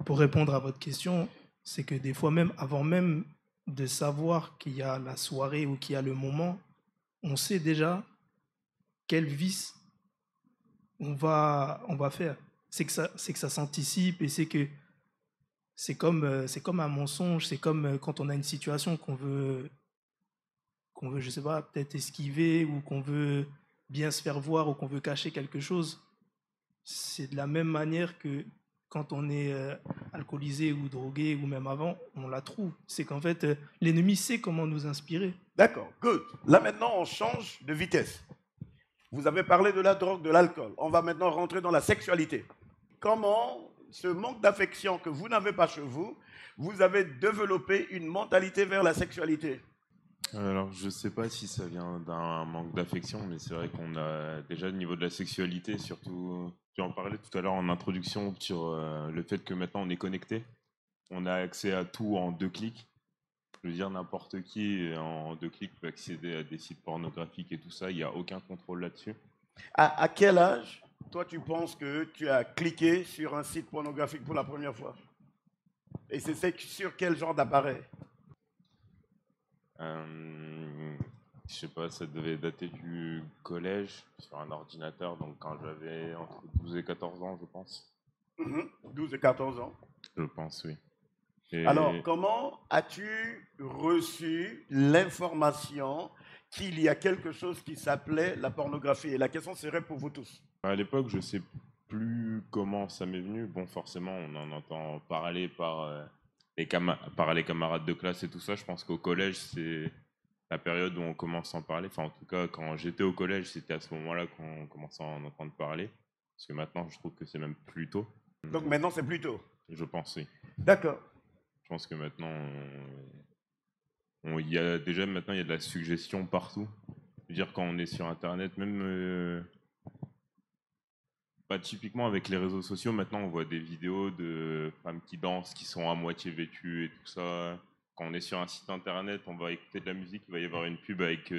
pour répondre à votre question, c'est que des fois, même avant même de savoir qu'il y a la soirée ou qu'il y a le moment, on sait déjà quel vice on va faire. C'est que ça s'anticipe et c'est comme un mensonge, c'est comme quand on a une situation qu'on veut, je sais pas, peut-être esquiver ou qu'on veut bien se faire voir ou qu'on veut cacher quelque chose. C'est de la même manière que quand on est alcoolisé ou drogué ou même avant, on la trouve. C'est qu'en fait, l'ennemi sait comment nous inspirer. D'accord, good. Là maintenant, on change de vitesse. Vous avez parlé de la drogue, de l'alcool. On va maintenant rentrer dans la sexualité. Comment... ce manque d'affection que vous n'avez pas chez vous, vous avez développé une mentalité vers la sexualité? Alors, je ne sais pas si ça vient d'un manque d'affection, mais c'est vrai qu'on a déjà au niveau de la sexualité, surtout, tu en parlais tout à l'heure en introduction sur le fait que maintenant on est connecté, on a accès à tout en 2 clics. Je veux dire, n'importe qui en 2 clics peut accéder à des sites pornographiques et tout ça, il n'y a aucun contrôle là-dessus. À quel âge, toi, tu penses que tu as cliqué sur un site pornographique pour la première fois? Et c'est sur quel genre d'appareil? Je sais pas, ça devait dater du collège, sur un ordinateur, donc quand j'avais entre 12 et 14 ans, je pense. 12 et 14 ans. Je pense, oui. Et... Alors, comment as-tu reçu l'information qu'il y a quelque chose qui s'appelait la pornographie? Et la question serait pour vous tous. À l'époque, je sais plus comment ça m'est venu. Bon, forcément, on en entend parler par par les camarades de classe et tout ça. Je pense qu'au collège, c'est la période où on commence à en parler. Enfin, en tout cas, quand j'étais au collège, c'était à ce moment-là qu'on commençait à en entendre parler. Parce que maintenant, je trouve que c'est même plus tôt. Donc maintenant, c'est plus tôt. Je pense, oui. D'accord. Je pense que maintenant, il y a déjà maintenant, il y a de la suggestion partout. Je veux dire, quand on est sur Internet, même pas typiquement avec les réseaux sociaux, maintenant, on voit des vidéos de femmes qui dansent, qui sont à moitié vêtues et tout ça. Quand on est sur un site Internet, on va écouter de la musique, il va y avoir une pub avec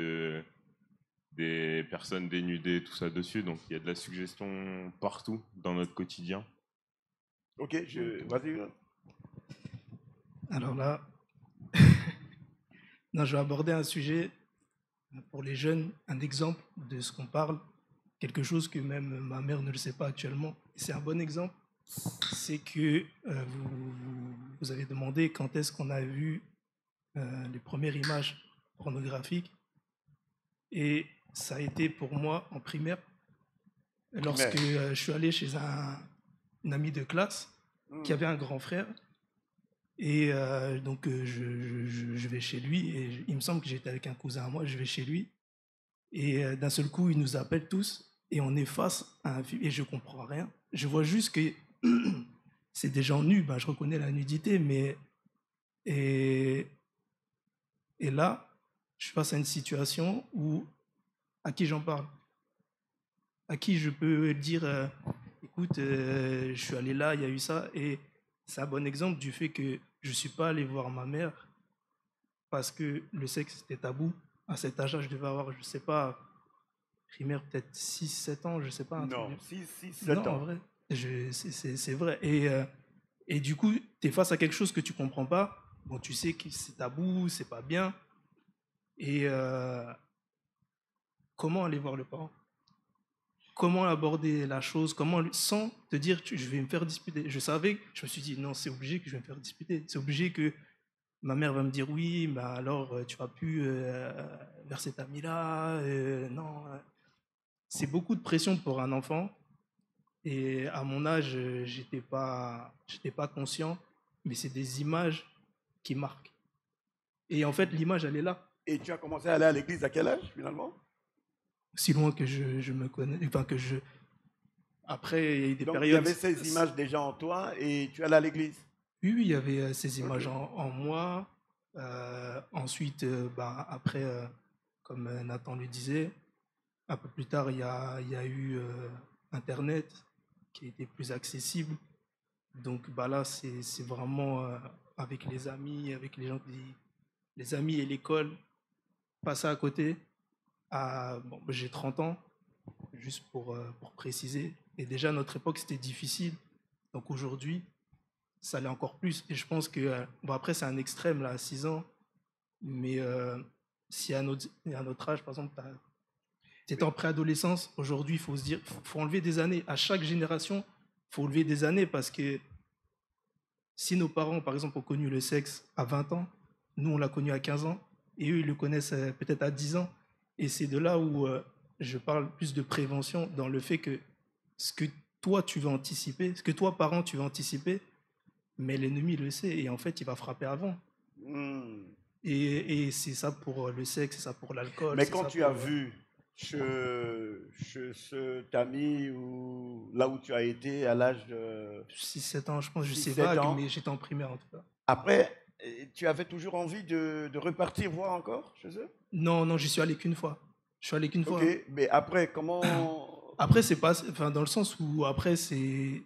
des personnes dénudées, tout ça dessus. Donc, il y a de la suggestion partout dans notre quotidien. Ok, vas-y. Alors là, non, je vais aborder un sujet pour les jeunes, un exemple de ce qu'on parle, quelque chose que même ma mère ne le sait pas actuellement. C'est un bon exemple, c'est que vous avez demandé quand est-ce qu'on a vu les premières images pornographiques, et ça a été pour moi en primaire, lorsque je suis allé chez un ami de classe qui avait un grand frère. Et donc, je vais chez lui, et il me semble que j'étais avec un cousin à moi, je vais chez lui, et d'un seul coup, il nous appelle tous, et on est face à un film, et je comprends rien. Je vois juste que c'est des gens nus, ben, je reconnais la nudité, mais... Et là, je suis face à une situation où, à qui j'en parle? À qui je peux dire, écoute, je suis allé là, il y a eu ça, et c'est un bon exemple du fait que je ne suis pas allé voir ma mère parce que le sexe était tabou. À cet âge-là, je devais avoir, je ne sais pas, primaire peut-être 6-7 ans, je ne sais pas. Non, 6-7 ans. Non, en vrai, c'est vrai. Et du coup, tu es face à quelque chose que tu ne comprends pas. Bon, tu sais que c'est tabou, c'est pas bien. Et comment aller voir le parent? Comment aborder la chose, sans te dire je vais me faire disputer. Je me suis dit non, c'est obligé que je vais me faire disputer. C'est obligé que ma mère va me dire oui, bah alors tu vas plus vers cet ami-là. Non, c'est beaucoup de pression pour un enfant. Et à mon âge, j'étais pas conscient, mais c'est des images qui marquent. Et en fait, l'image, elle est là. Et tu as commencé à aller à l'église à quel âge finalement? Si loin que je me connais, enfin que je. Après, il y a eu des Donc, périodes. il y avait ces images déjà en toi et tu allais à l'église? Oui, il y avait ces images en moi. Ensuite, ben, après, comme Nathan le disait, un peu plus tard, il y a eu Internet qui était plus accessible. Donc bah là, c'est vraiment avec les amis, avec les gens les amis et l'école, passer à côté. Bon, j'ai 30 ans, juste pour préciser. Et déjà, à notre époque, c'était difficile. Donc aujourd'hui, ça l'est encore plus. Et je pense que, bon, après, c'est un extrême, là, à 6 ans. Mais si à notre âge, par exemple, tu es en préadolescence, aujourd'hui, il faut se dire, faut enlever des années. À chaque génération, il faut enlever des années parce que si nos parents, par exemple, ont connu le sexe à 20 ans, nous, on l'a connu à 15 ans, et eux, ils le connaissent peut-être à 10 ans. Et c'est de là où je parle plus de prévention, dans le fait que ce que toi, tu veux anticiper, ce que toi, parent, tu veux anticiper, mais l'ennemi le sait, et en fait, il va frapper avant. Et c'est ça pour le sexe, c'est ça pour l'alcool. Mais quand tu as vu chez cet ami ou là où tu as été à l'âge de 6-7 ans, je pense, je sais 6-7 pas, ans. mais j'étais en primaire en tout cas. Après, tu avais toujours envie de repartir voir encore chez eux? Non, non, j'y suis allé qu'une fois. Je suis allé qu'une fois. Ok, mais après, comment... Après, c'est pas, enfin, dans le sens où après, c'est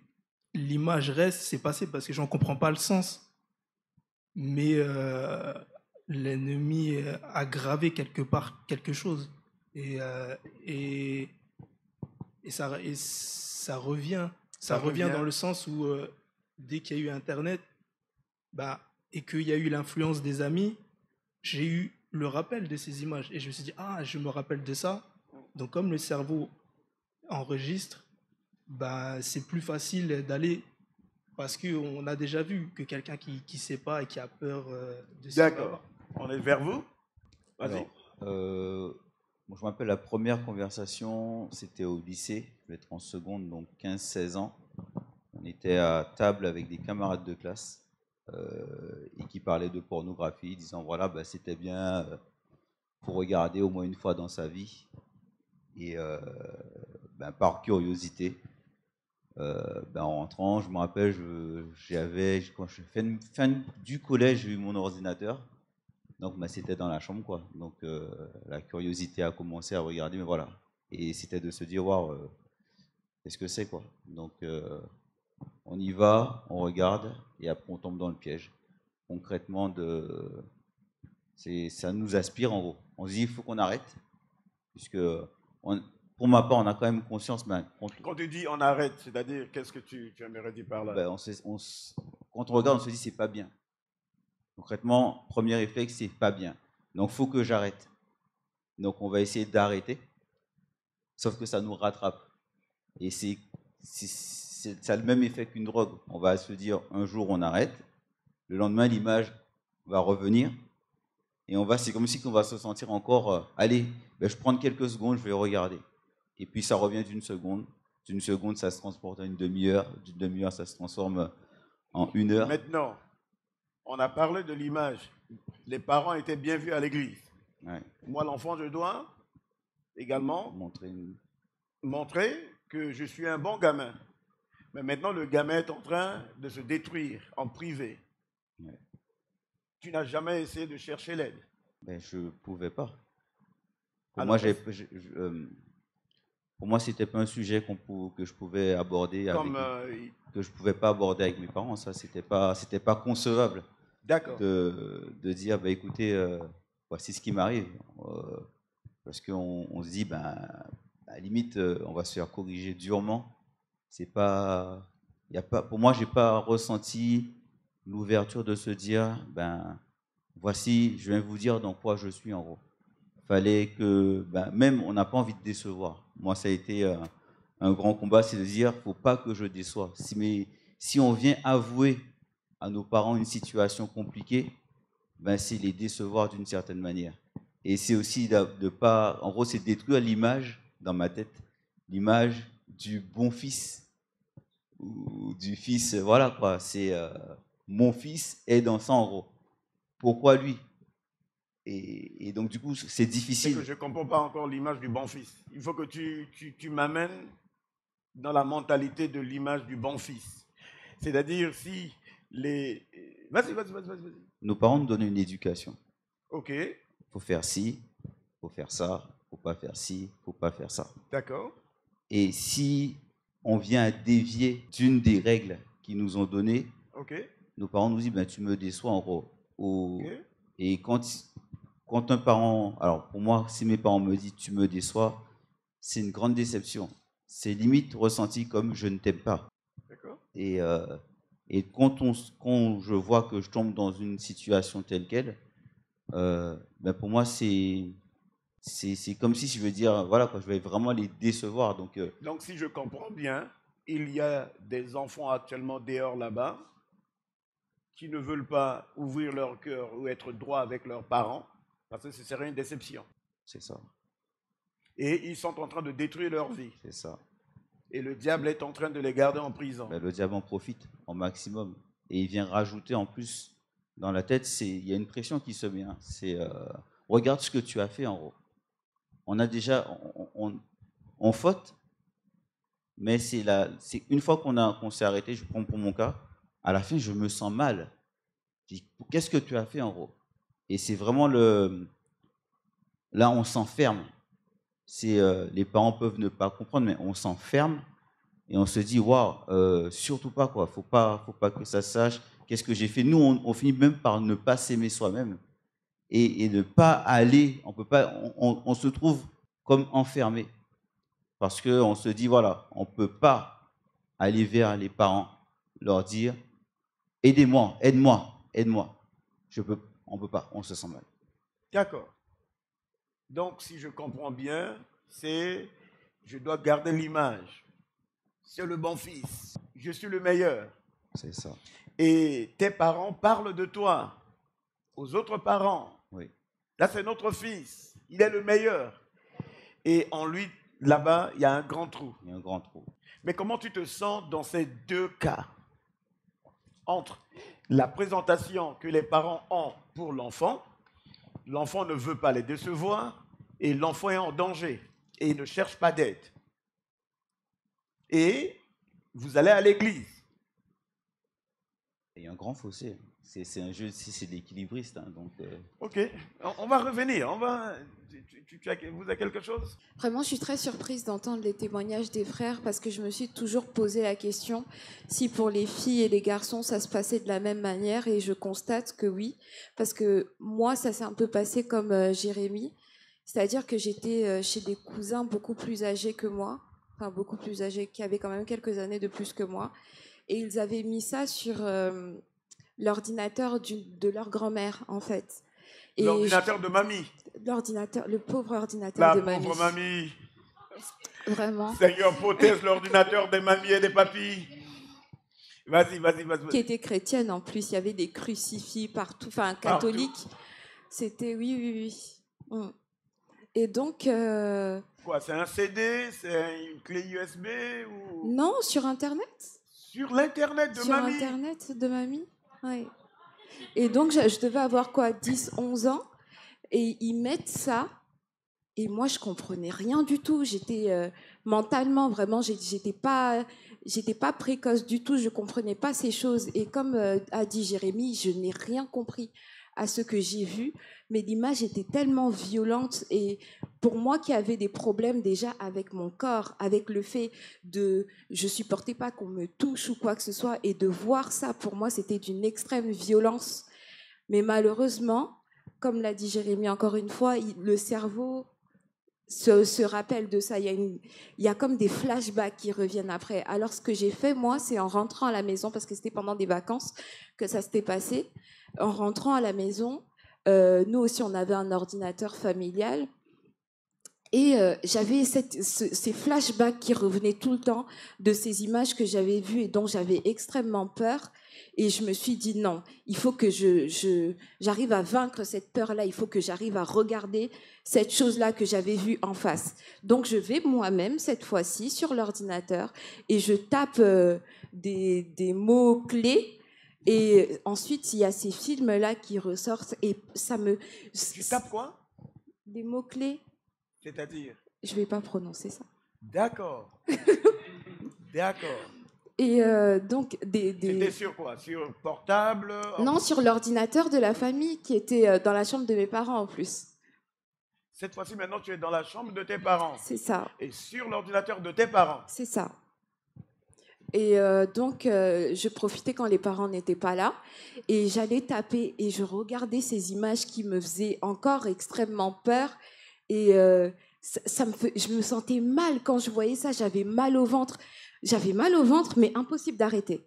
l'image reste, c'est passé parce que j'en comprends pas le sens. Mais l'ennemi a gravé quelque part quelque chose. Et ça revient. Ça revient dans le sens où dès qu'il y a eu Internet, bah, et qu'il y a eu l'influence des amis, j'ai eu le rappel de ces images. Et je me suis dit, ah, je me rappelle de ça. Donc comme le cerveau enregistre, bah, c'est plus facile d'aller parce qu'on a déjà vu que quelqu'un qui ne sait pas et qui a peur de ce qu'il va D'accord. voir. On est vers vous? Vas-y. Alors, moi, je me rappelle la première conversation, c'était au lycée, je vais être en seconde, donc 15-16 ans. On était à table avec des camarades de classe qui parlait de pornographie, disant voilà, ben, c'était bien pour regarder au moins une fois dans sa vie. Et ben, par curiosité, ben, en rentrant, je me rappelle, quand je fais fin du collège, j'ai eu mon ordinateur. Donc ben, c'était dans la chambre, quoi. Donc la curiosité a commencé à regarder, mais voilà. Et c'était de se dire, waouh, qu'est-ce que c'est, quoi. Donc on y va, on regarde, et après on tombe dans le piège. Concrètement, ça nous aspire en gros. On se dit, il faut qu'on arrête, puisque pour ma part, on a quand même conscience. Ben, Quand tu dis on arrête, c'est-à-dire, qu'est-ce que tu aimerais dire par là? Ben, quand on regarde, on se dit, c'est pas bien. Concrètement, premier réflexe, c'est pas bien. Donc, il faut que j'arrête. Donc, on va essayer d'arrêter, sauf que ça nous rattrape. Et ça a le même effet qu'une drogue. On va se dire, un jour, on arrête. Le lendemain, l'image va revenir. Et c'est comme si on va se sentir encore, allez, ben, je prends quelques secondes, je vais regarder. Et puis, ça revient d'une seconde. D'une seconde, ça se transporte à une demi-heure. D'une demi-heure, ça se transforme en 1 heure. Maintenant, on a parlé de l'image. Les parents étaient bien vus à l'église. Ouais. Moi, l'enfant, je dois également montrer que je suis un bon gamin. Mais maintenant, le gamin est en train de se détruire en privé. Ouais. Tu n'as jamais essayé de chercher l'aide? Ben, je ne pouvais pas. Pour moi, pour moi, ce n'était pas un sujet que je pouvais aborder que je ne pouvais pas aborder avec mes parents. Ça, ce n'était pas concevable. D'accord. De dire, bah, écoutez, voici ce qui m'arrive. Parce qu'on se dit, ben, à la limite, on va se faire corriger durement. Pour moi, je n'ai pas ressenti l'ouverture de se dire, ben, voici, je viens vous dire dans quoi je suis en gros. Fallait que, ben, même, on n'a pas envie de décevoir. Moi, ça a été un grand combat, c'est de dire, faut pas que je déçoive. Si on vient avouer à nos parents une situation compliquée, ben, c'est les décevoir d'une certaine manière. Et c'est aussi de pas, en gros, c'est détruire l'image dans ma tête, l'image du bon fils ou du fils, voilà quoi. C'est mon fils est dans ça en gros. Pourquoi lui? Et donc du coup, c'est difficile. C'est que je ne comprends pas encore l'image du bon fils. Il faut que tu m'amènes dans la mentalité de l'image du bon fils. C'est-à-dire si les... Vas-y. Nos parents nous donnent une éducation. Ok. Il faut faire ci, il faut faire ça, il ne faut pas faire ci, il ne faut pas faire ça. D'accord. Et si on vient à dévier d'une des règles qu'ils nous ont données, okay, nos parents nous disent, ben, tu me déçois en gros. Okay. Et quand un parent, alors pour moi, si mes parents me disent, tu me déçois, c'est une grande déception. C'est limite ressenti comme je ne t'aime pas. D'accord. Et quand je vois que je tombe dans une situation telle qu'elle, ben pour moi, c'est comme si je veux dire, voilà, quoi, je vais vraiment les décevoir. Donc, si je comprends bien, il y a des enfants actuellement dehors là-bas qui ne veulent pas ouvrir leur cœur ou être droit avec leurs parents parce que ce serait une déception. C'est ça. Et ils sont en train de détruire leur vie. C'est ça. Et le diable est en train de les garder en prison. Ben, le diable en profite au maximum. Et il vient rajouter en plus dans la tête, il y a une pression qui se met. Hein. C'est regarde ce que tu as fait en gros. On a déjà, on faute, mais c'est une fois qu'on s'est arrêté, je prends pour mon cas, à la fin je me sens mal. Je dis, qu'est-ce que tu as fait en gros? Et c'est vraiment là on s'enferme. Les parents peuvent ne pas comprendre, mais on s'enferme et on se dit waouh, surtout pas quoi, faut pas que ça sache qu'est-ce que j'ai fait. Nous on finit même par ne pas s'aimer soi-même et ne pas aller, on peut pas, on se trouve comme enfermé parce que on se dit voilà, on peut pas aller vers les parents, leur dire aidez-moi, aide-moi. On peut pas, on se sent mal. D'accord. Donc, si je comprends bien, je dois garder l'image. C'est le bon fils. Je suis le meilleur. C'est ça. Et tes parents parlent de toi aux autres parents. Oui. Là, c'est notre fils. Il est le meilleur. Et en lui, là-bas, il y a un grand trou. Il y a un grand trou. Mais comment tu te sens dans ces deux cas? entre la présentation que les parents ont pour l'enfant ne veut pas les décevoir et l'enfant est en danger et il ne cherche pas d'aide. Et vous allez à l'église. Il y a un grand fossé. C'est un jeu, c'est de l'équilibriste. Hein, donc, Ok, on va revenir. Vous avez quelque chose? Vraiment, je suis très surprise d'entendre les témoignages des frères parce que je me suis toujours posé la question si pour les filles et les garçons, ça se passait de la même manière et je constate que oui. Parce que moi, ça s'est un peu passé comme Jérémy. C'est-à-dire que j'étais chez des cousins beaucoup plus âgés que moi, enfin beaucoup plus âgés, qui avaient quand même quelques années de plus que moi. Et ils avaient mis ça sur l'ordinateur de leur grand-mère, en fait. L'ordinateur de mamie. Le pauvre ordinateur de mamie. La pauvre mamie. Vraiment. Seigneur, protège l'ordinateur des mamies et des papis. Vas-y. Qui était chrétienne en plus, il y avait des crucifix partout, enfin catholiques. C'était oui. Et donc. Quoi, c'est un CD, c'est une clé USB ou... Non, sur Internet. Sur l'Internet de mamie. Sur Internet de mamie, oui. Et donc, je devais avoir quoi, 10, 11 ans. Et ils mettent ça. Et moi, je comprenais rien du tout. J'étais mentalement, vraiment, j'étais pas précoce du tout. Je comprenais pas ces choses. Et comme a dit Jérémy, je n'ai rien compris à ce que j'ai vu. Mais l'image était tellement violente. Et pour moi qui avais des problèmes déjà avec mon corps, avec le fait de... Je supportais pas qu'on me touche ou quoi que ce soit. Et de voir ça, pour moi, c'était d'une extrême violence. Mais malheureusement, comme l'a dit Jérémy encore une fois, le cerveau se rappelle de ça. Il y a comme des flashbacks qui reviennent après. Alors, ce que j'ai fait, moi, c'est en rentrant à la maison, parce que c'était pendant des vacances que ça s'était passé. En rentrant à la maison, nous aussi, on avait un ordinateur familial. Et j'avais ces flashbacks qui revenaient tout le temps de ces images que j'avais vues et dont j'avais extrêmement peur. Et je me suis dit non, il faut que j'arrive à vaincre cette peur-là, il faut que j'arrive à regarder cette chose-là que j'avais vue en face. Donc je vais moi-même, cette fois-ci, sur l'ordinateur et je tape des mots-clés. Et ensuite, il y a ces films-là qui ressortent et ça me... Tu tapes quoi? Des mots-clés. C'est-à-dire? Je ne vais pas prononcer ça. D'accord. D'accord. Et donc C'était sur quoi? Sur portable? Non, sur l'ordinateur de la famille qui était dans la chambre de mes parents en plus. Cette fois-ci, maintenant, tu es dans la chambre de tes parents. C'est ça. Et sur l'ordinateur de tes parents. C'est ça. Et donc, je profitais quand les parents n'étaient pas là. Et j'allais taper et je regardais ces images qui me faisaient encore extrêmement peur. Et je me sentais mal quand je voyais ça. J'avais mal au ventre. Mais impossible d'arrêter.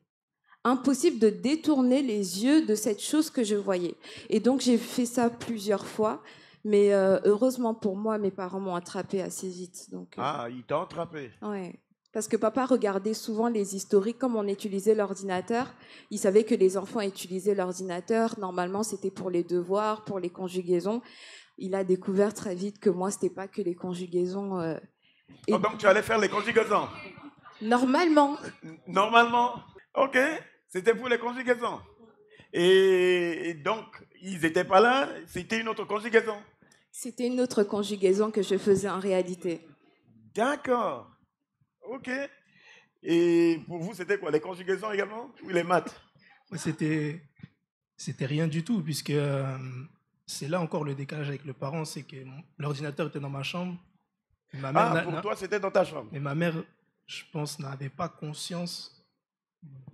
Impossible de détourner les yeux de cette chose que je voyais. Et donc, j'ai fait ça plusieurs fois. Mais heureusement pour moi, mes parents m'ont attrapé assez vite. Donc, Ah, ils t'ont attrapé. ouais. Parce que papa regardait souvent les historiques, comme on utilisait l'ordinateur. Il savait que les enfants utilisaient l'ordinateur. Normalement, c'était pour les devoirs, pour les conjugaisons. Il a découvert très vite que moi, c'était pas que les conjugaisons. Et... Oh, donc, tu allais faire les conjugaisons? Normalement. Normalement. Ok. C'était pour les conjugaisons. Et donc, ils n'étaient pas là. C'était une autre conjugaison. C'était une autre conjugaison que je faisais en réalité. D'accord. Ok. Et pour vous, c'était quoi? Les conjugaisons également? Ou les maths? C'était rien du tout, puisque c'est là encore le décalage avec le parent, c'est que l'ordinateur était dans ma chambre. Ma mère pour toi, c'était dans ta chambre. Et ma mère, je pense, n'avait pas conscience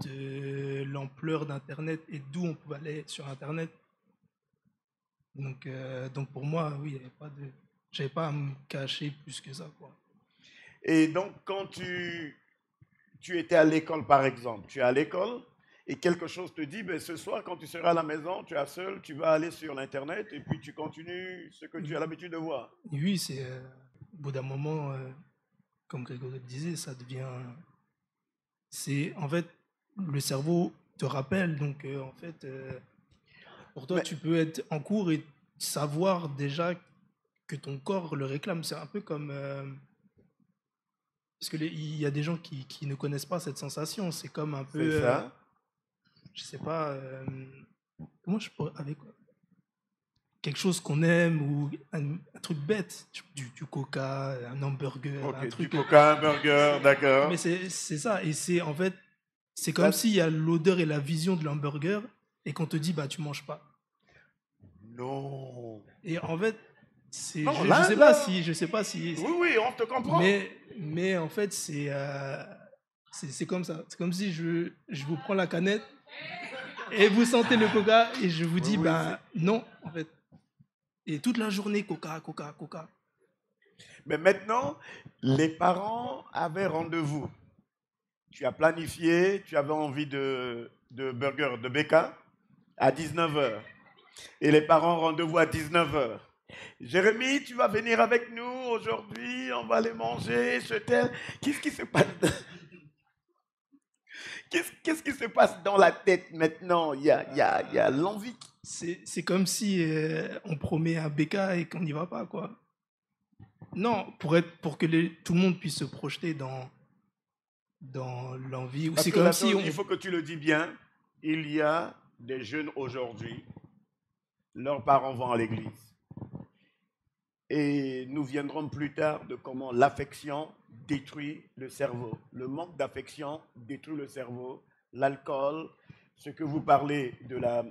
de l'ampleur d'Internet et d'où on pouvait aller sur Internet. Donc pour moi, oui, je n'avais pas à me cacher plus que ça, quoi. Et donc, quand tu étais à l'école, par exemple, tu es à l'école et quelque chose te dit, ben, ce soir, quand tu seras à la maison, tu es seul, tu vas aller sur l'Internet et puis tu continues ce que tu as l'habitude de voir. Oui, c'est au bout d'un moment, comme Grégory disait, ça devient... C'est, en fait, le cerveau te rappelle, donc en fait, pour toi, tu peux être en cours et savoir déjà que ton corps le réclame. C'est un peu comme... parce qu'il y a des gens qui ne connaissent pas cette sensation. C'est comme un peu... C'est ça. je sais pas, comment je pourrais, avec quelque chose qu'on aime ou un truc bête, du coca, un hamburger, Ok, un truc. du coca, un burger, d'accord. Mais c'est ça, et c'est en fait, c'est Ça, comme s'il y a l'odeur et la vision de l'hamburger et qu'on te dit, bah tu manges pas. Non. Et en fait, c'est, Non, je là, sais là. pas si, je sais pas si, Oui, oui, on te comprend. mais en fait, c'est comme ça. C'est comme si je vous prends la canette et vous sentez le coca et je vous dis, oui, bah non, en fait. Et toute la journée, coca, coca, coca. Mais maintenant, les parents avaient rendez-vous. Tu as planifié, tu avais envie de burger, de BK à 19h. Et les parents rendez-vous à 19h. Jérémy, tu vas venir avec nous aujourd'hui, on va aller manger, je t'aime. Qu'est-ce qui se passe Qu'est-ce qui se passe dans la tête maintenant? Il y a l'envie. C'est comme si on promet un BK et qu'on n'y va pas, quoi. Non, pour que tout le monde puisse se projeter dans l'envie. Parce C'est que comme la si chose, il faut que tu le dis bien, il y a des jeunes aujourd'hui, leurs parents vont à l'église. Et nous viendrons plus tard de comment l'affection détruit le cerveau. Le manque d'affection détruit le cerveau. L'alcool, ce que vous parlez de la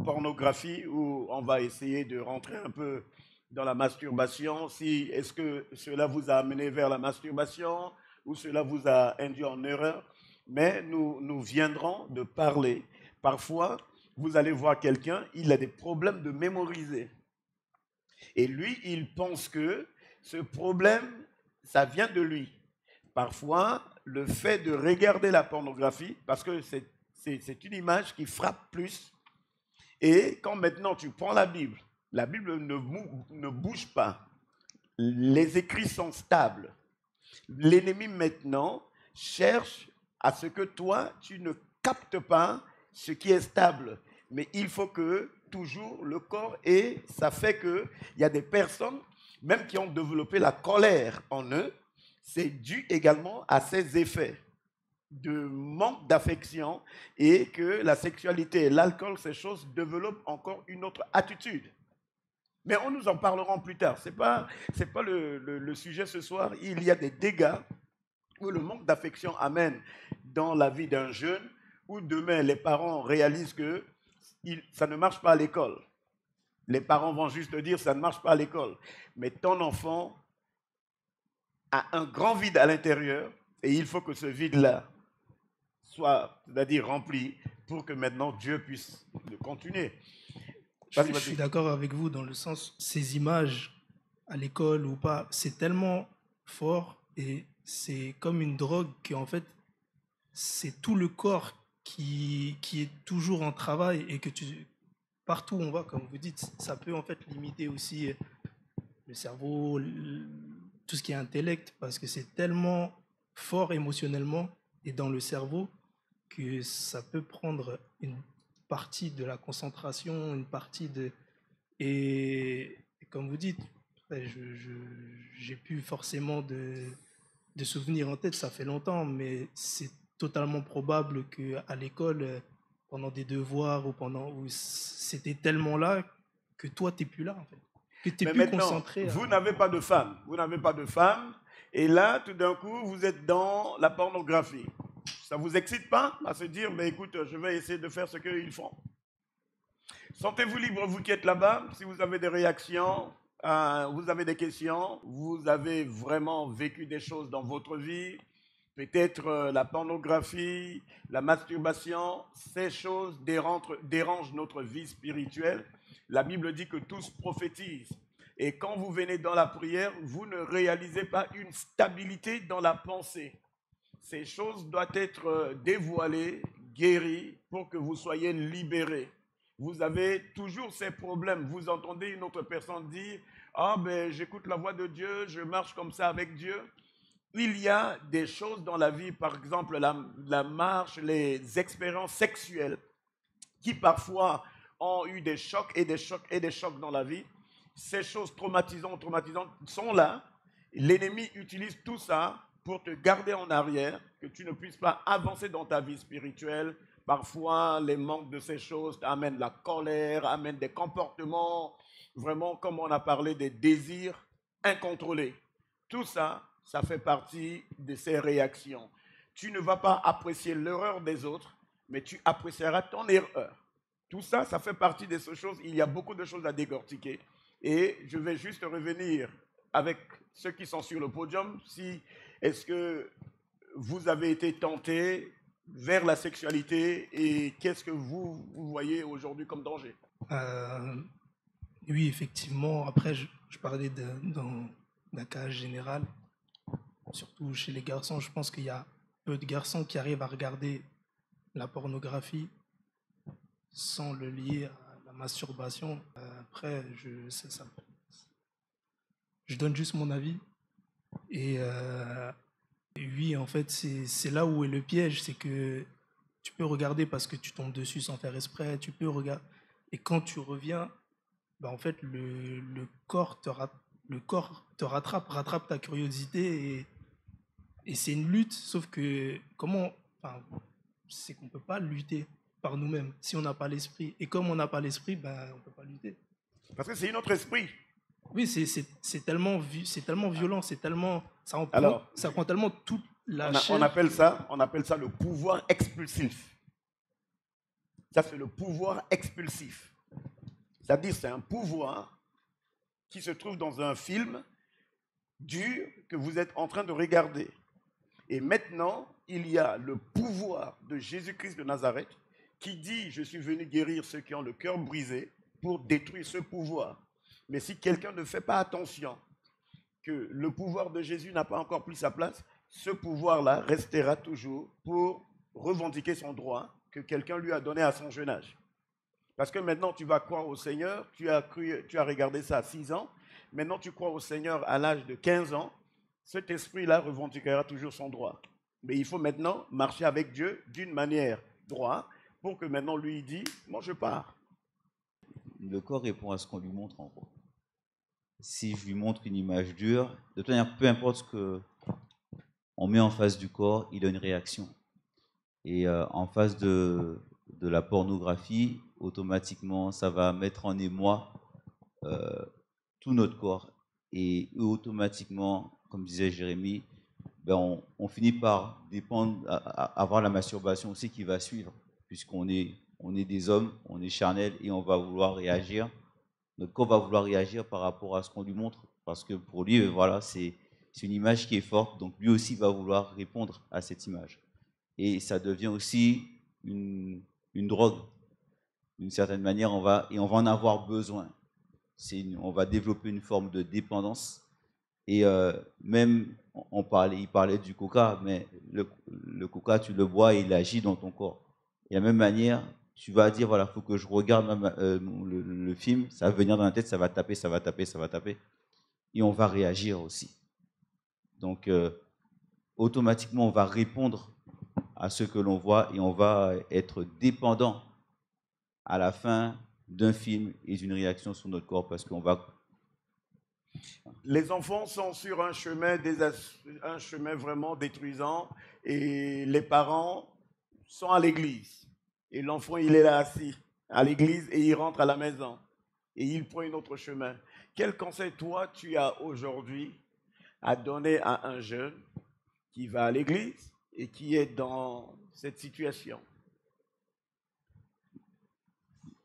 pornographie, où on va essayer de rentrer un peu dans la masturbation. Est-ce que cela vous a amené vers la masturbation ou cela vous a induit en erreur? Mais nous viendrons de parler. Parfois, vous allez voir quelqu'un, il a des problèmes de mémoriser. Et lui, il pense que ce problème, ça vient de lui. Parfois, le fait de regarder la pornographie, parce que c'est une image qui frappe plus. Et quand maintenant tu prends la Bible ne bouge pas. Les écrits sont stables. L'ennemi maintenant cherche à ce que toi, tu ne captes pas ce qui est stable. Mais il faut que toujours le corps et ça fait qu'il y a des personnes, même qui ont développé la colère en eux, c'est dû également à ces effets de manque d'affection et que la sexualité et l'alcool, ces choses développent encore une autre attitude. Mais on nous en parlera plus tard. Ce n'est pas le sujet ce soir. Il y a des dégâts où le manque d'affection amène dans la vie d'un jeune, où demain les parents réalisent que ça ne marche pas à l'école. Les parents vont juste dire ça ne marche pas à l'école. Mais ton enfant a un grand vide à l'intérieur et il faut que ce vide-là soit, c'est-à-dire rempli pour que maintenant Dieu puisse le continuer. Je suis d'accord avec vous dans le sens, ces images à l'école ou pas, c'est tellement fort et c'est comme une drogue qu'en fait, c'est tout le corps qui est toujours en travail et que partout où on va, comme vous dites, ça peut en fait limiter aussi le cerveau, tout ce qui est intellect, parce que c'est tellement fort émotionnellement et dans le cerveau que ça peut prendre une partie de la concentration, une partie de... Et comme vous dites, j'ai plus forcément de souvenirs en tête, ça fait longtemps, mais c'est totalement probable qu'à l'école, pendant des devoirs ou c'était tellement là que toi, tu n'es plus là, en fait. Que tu n'es plus concentré. Vous n'avez pas de femme. Vous n'avez pas de femme. Et là, tout d'un coup, vous êtes dans la pornographie. Ça ne vous excite pas à se dire, mais écoute, je vais essayer de faire ce qu'ils font. Sentez-vous libre, vous qui êtes là-bas, si vous avez des réactions, vous avez des questions, vous avez vraiment vécu des choses dans votre vie, peut-être la pornographie, la masturbation, ces choses dérangent notre vie spirituelle. La Bible dit que tous prophétisent. Et quand vous venez dans la prière, vous ne réalisez pas une stabilité dans la pensée. Ces choses doivent être dévoilées, guéries, pour que vous soyez libérés. Vous avez toujours ces problèmes. Vous entendez une autre personne dire « Ah, ben, j'écoute la voix de Dieu, je marche comme ça avec Dieu. » Il y a des choses dans la vie, par exemple la marche, les expériences sexuelles, qui parfois ont eu des chocs et des chocs et des chocs dans la vie. Ces choses traumatisantes sont là. L'ennemi utilise tout ça pour te garder en arrière, que tu ne puisses pas avancer dans ta vie spirituelle, parfois, les manques de ces choses amènent la colère, amènent des comportements, vraiment, comme on a parlé, des désirs incontrôlés. Tout ça, ça fait partie de ces réactions. Tu ne vas pas apprécier l'erreur des autres, mais tu apprécieras ton erreur. Tout ça, ça fait partie de ces choses. Il y a beaucoup de choses à décortiquer. Et je vais juste revenir avec ceux qui sont sur le podium. Est-ce que vous avez été tenté vers la sexualité et qu'est-ce que vous voyez aujourd'hui comme danger? Oui, effectivement. Après, je parlais d'un cas général, surtout chez les garçons. Je pense qu'il y a peu de garçons qui arrivent à regarder la pornographie sans le lier à la masturbation. Après, je donne juste mon avis. Et oui, en fait, c'est là où est le piège. C'est que tu peux regarder parce que tu tombes dessus sans faire exprès. Tu peux regarder. Et quand tu reviens, bah, en fait, le corps te rattrape ta curiosité. Et c'est une lutte. Sauf que, c'est qu'on ne peut pas lutter par nous-mêmes si on n'a pas l'esprit. Et comme on n'a pas l'esprit, ben, on ne peut pas lutter. Parce que c'est notre esprit. Oui, c'est tellement violent, ça prend tellement toute la chair. On appelle ça le pouvoir expulsif. Ça, c'est le pouvoir expulsif. C'est-à-dire, c'est un pouvoir qui se trouve dans un film dur que vous êtes en train de regarder. Et maintenant, il y a le pouvoir de Jésus-Christ de Nazareth qui dit « Je suis venu guérir ceux qui ont le cœur brisé pour détruire ce pouvoir ». Mais si quelqu'un ne fait pas attention que le pouvoir de Jésus n'a pas encore pris sa place, ce pouvoir-là restera toujours pour revendiquer son droit que quelqu'un lui a donné à son jeune âge. Parce que maintenant, tu vas croire au Seigneur, tu as regardé ça à 6 ans, maintenant tu crois au Seigneur à l'âge de 15 ans, cet esprit-là revendiquera toujours son droit. Mais il faut maintenant marcher avec Dieu d'une manière droite pour que maintenant lui dise « Moi, je pars ». Le corps répond à ce qu'on lui montre en gros. Si je lui montre une image dure, de toute manière, peu importe ce qu'on met en face du corps, il a une réaction. Et en face de la pornographie, automatiquement, ça va mettre en émoi tout notre corps. Et automatiquement, comme disait Jérémie, ben on finit par avoir la masturbation aussi qui va suivre, puisqu'on est des hommes, on est charnel et on va vouloir réagir. Notre corps va vouloir réagir par rapport à ce qu'on lui montre, parce que pour lui, voilà, c'est une image qui est forte, donc lui aussi va vouloir répondre à cette image. Et ça devient aussi une drogue. D'une certaine manière, on va en avoir besoin. On va développer une forme de dépendance. Et même, il parlait du coca, mais le coca, tu le bois et il agit dans ton corps. Et de la même manière, tu vas dire, voilà, il faut que je regarde le film, ça va venir dans la tête, ça va taper, ça va taper, ça va taper. Et on va réagir aussi. Donc, automatiquement, on va répondre à ce que l'on voit et on va être dépendant à la fin d'un film et d'une réaction sur notre corps parce qu'on va... Les enfants sont sur un chemin vraiment détruisant et les parents sont à l'église. Et l'enfant, il est là assis à l'église et il rentre à la maison et il prend un autre chemin. Quel conseil, toi, tu as aujourd'hui à donner à un jeune qui va à l'église et qui est dans cette situation?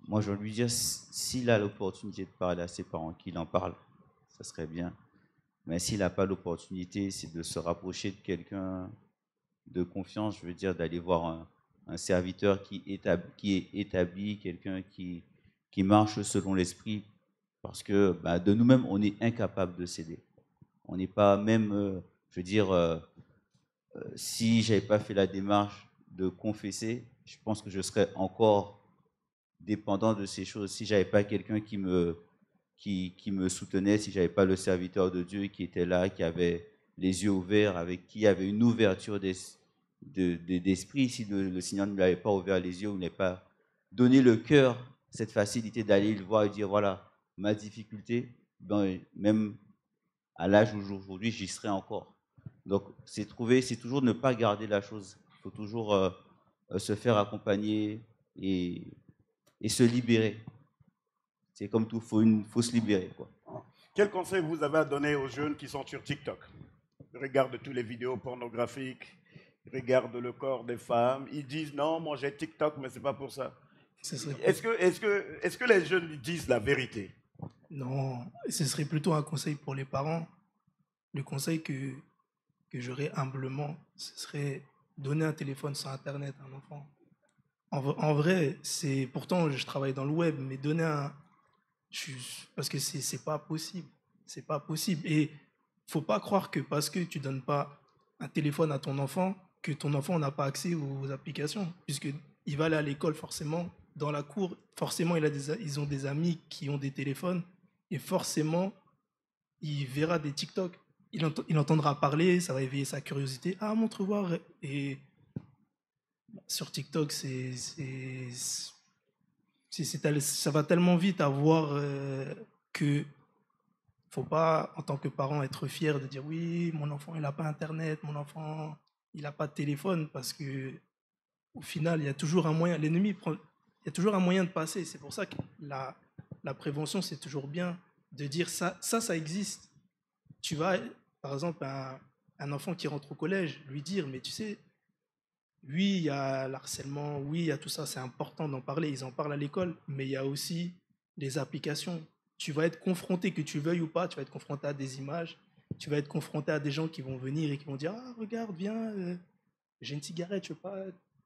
Moi, je vais lui dire, s'il a l'opportunité de parler à ses parents, qu'il en parle, ça serait bien. Mais s'il n'a pas l'opportunité, c'est de se rapprocher de quelqu'un de confiance, je veux dire, d'aller voir un serviteur qui est établi, quelqu'un qui marche selon l'esprit, parce que de nous-mêmes, on est incapable de céder. On n'est pas même, je veux dire, si je n'avais pas fait la démarche de confesser, je pense que je serais encore dépendant de ces choses. Si je n'avais pas quelqu'un qui me soutenait, si je n'avais pas le serviteur de Dieu qui était là, qui avait les yeux ouverts, avec qui il y avait une ouverture d'esprit, si le Seigneur ne lui avait pas ouvert les yeux, ou n'avait pas donné le cœur, cette facilité d'aller le voir et dire, voilà, ma difficulté, même à l'âge d'aujourd'hui, j'y serai encore. Donc, c'est toujours ne pas garder la chose. Il faut toujours se faire accompagner et se libérer. C'est comme tout, faut se libérer, quoi. Quel conseil vous avez à donner aux jeunes qui sont sur TikTok? Ils regardent toutes les vidéos pornographiques, ils regardent le corps des femmes, ils disent non, moi j'ai TikTok, mais c'est pas pour ça. Ce serait- Est-ce que les jeunes disent la vérité? Non, ce serait plutôt un conseil pour les parents. Le conseil que j'aurais humblement, ce serait donner un téléphone sans Internet à un enfant. En vrai, c'est pourtant je travaille dans le web, mais donner parce que c'est pas possible. C'est pas possible. Et faut pas croire que parce que tu donnes pas un téléphone à ton enfant, que ton enfant n'a pas accès aux applications. Puisque il va aller à l'école forcément, dans la cour, forcément ils ont des amis qui ont des téléphones, et forcément il verra des TikTok. Il entendra parler, ça va éveiller sa curiosité. Ah, montre voir. Et sur TikTok, ça va tellement vite à voir que faut pas, en tant que parent, être fier de dire oui, mon enfant il n'a pas Internet, mon enfant il n'a pas de téléphone, parce que au final il y a toujours un moyen. Il y a toujours un moyen de passer. C'est pour ça que la prévention, c'est toujours bien de dire ça existe. Tu vas, par exemple, un enfant qui rentre au collège, lui dire, mais tu sais, oui, il y a l'harcèlement, oui, il y a tout ça, c'est important d'en parler, ils en parlent à l'école, mais il y a aussi les applications. Tu vas être confronté, que tu veuilles ou pas, tu vas être confronté à des images, tu vas être confronté à des gens qui vont venir et qui vont dire, ah, regarde, viens, j'ai une cigarette, je veux pas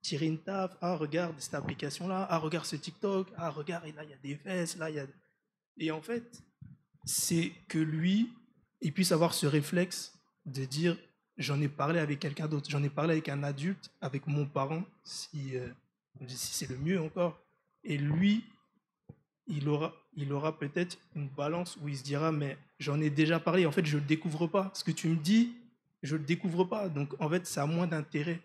tirer une taf, ah, regarde cette application-là, ah, regarde ce TikTok, ah, regarde, et là, il y a des fesses, là, il y a... Et en fait, c'est que lui, il puisse avoir ce réflexe de dire, j'en ai parlé avec quelqu'un d'autre, j'en ai parlé avec un adulte, avec mon parent, si c'est le mieux encore. Et lui, il aura peut-être une balance où il se dira, mais j'en ai déjà parlé, en fait, je ne le découvre pas. Ce que tu me dis, je ne le découvre pas. Donc, en fait, ça a moins d'intérêt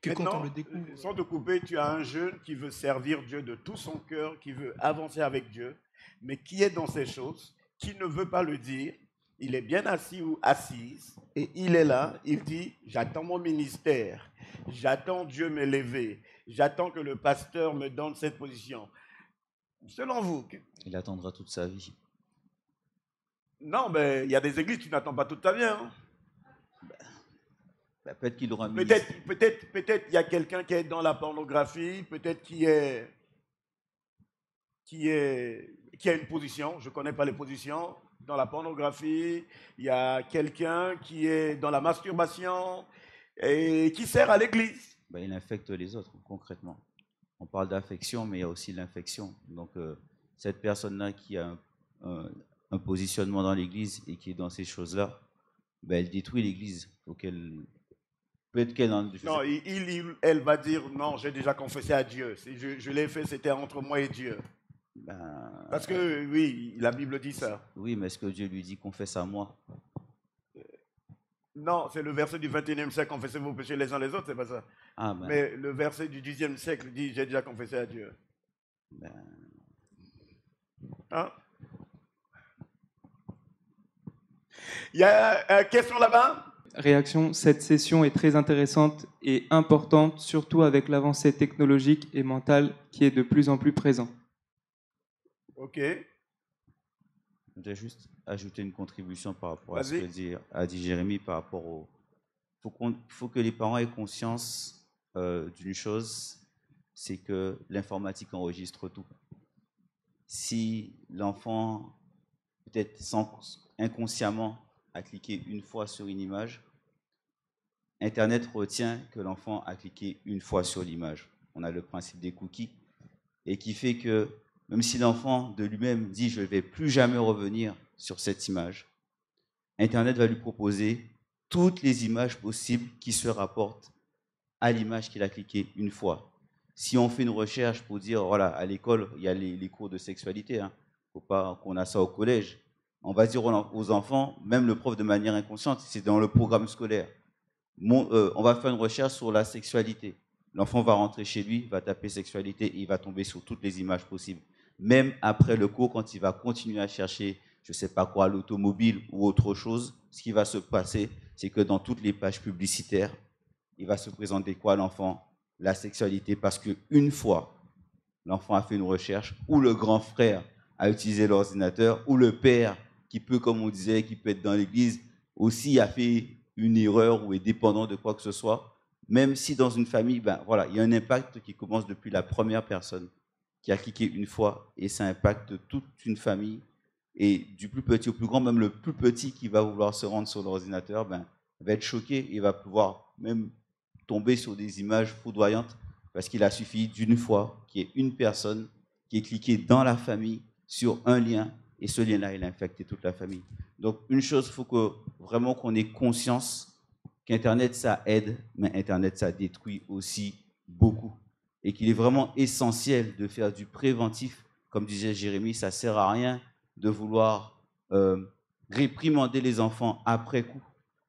que quand on le découvre. Sans te couper, tu as un jeune qui veut servir Dieu de tout son cœur, qui veut avancer avec Dieu, mais qui est dans ces choses, qui ne veut pas le dire. Il est bien assis ou assise, et il est là, il dit, j'attends mon ministère, j'attends Dieu m'élever, j'attends que le pasteur me donne cette position. Selon vous? Il attendra toute sa vie. Non, mais il y a des églises, tu n'attends pas toute ta vie. Hein? Peut-être qu'il aura Peut-être il y a quelqu'un qui est dans la pornographie, peut-être qui a une position, je ne connais pas les positions, dans la pornographie, il y a quelqu'un qui est dans la masturbation et qui sert à l'église. Il infecte les autres, concrètement. On parle d'affection, mais il y a aussi l'infection. Donc, cette personne-là qui a un positionnement dans l'église et qui est dans ces choses-là, elle détruit l'église. Peut-être qu'elle non, elle va dire, non, j'ai déjà confessé à Dieu. Je l'ai fait, c'était entre moi et Dieu. Parce que, oui, la Bible dit ça. Oui, mais est-ce que Dieu lui dit, confesse à moi? Non, c'est le verset du 21e siècle, confessez vos péchés les uns les autres, c'est pas ça. Mais le verset du 10e siècle dit, j'ai déjà confessé à Dieu. Hein? Il y a une question là-bas? Réaction, cette session est très intéressante et importante, surtout avec l'avancée technologique et mentale qui est de plus en plus présent. Ok. Je voudrais juste ajouter une contribution par rapport à ce que a dit Jérémy par rapport au... Il faut que les parents aient conscience d'une chose, c'est que l'informatique enregistre tout. Si l'enfant, peut-être inconsciemment, a cliqué une fois sur une image, Internet retient que l'enfant a cliqué une fois sur l'image. On a le principe des cookies, et qui fait que même si l'enfant de lui-même dit « je ne vais plus jamais revenir sur cette image », Internet va lui proposer toutes les images possibles qui se rapportent à l'image qu'il a cliquée une fois. Si on fait une recherche pour dire, voilà, à l'école, il y a les cours de sexualité, hein, faut pas qu'on a ça au collège, on va dire aux enfants, même le prof de manière inconsciente, c'est dans le programme scolaire. On va faire une recherche sur la sexualité. L'enfant va rentrer chez lui, va taper sexualité et il va tomber sur toutes les images possibles. Même après le cours, quand il va continuer à chercher, je ne sais pas quoi, l'automobile ou autre chose, ce qui va se passer, c'est que dans toutes les pages publicitaires, il va se présenter quoi, l'enfant? la sexualité parce qu'une fois, l'enfant a fait une recherche, ou le grand frère a utilisé l'ordinateur, ou le père, qui peut, comme on disait, qui peut être dans l'église, aussi a fait une erreur ou est dépendant de quoi que ce soit. Même si dans une famille, ben, voilà, il y a un impact qui commence depuis la première personne qui a cliqué une fois et ça impacte toute une famille. Et du plus petit au plus grand, même le plus petit qui va vouloir se rendre sur l'ordinateur, ben, va être choqué et va pouvoir même tomber sur des images foudroyantes parce qu'il a suffi d'une fois qu'il y ait une personne qui ait cliqué dans la famille sur un lien et ce lien-là, il a infecté toute la famille. Donc, une chose, il faut que, vraiment qu'on ait conscience qu'Internet, ça aide, mais Internet, ça détruit aussi beaucoup. Et qu'il est vraiment essentiel de faire du préventif. Comme disait Jérémie, ça ne sert à rien de vouloir réprimander les enfants après coup.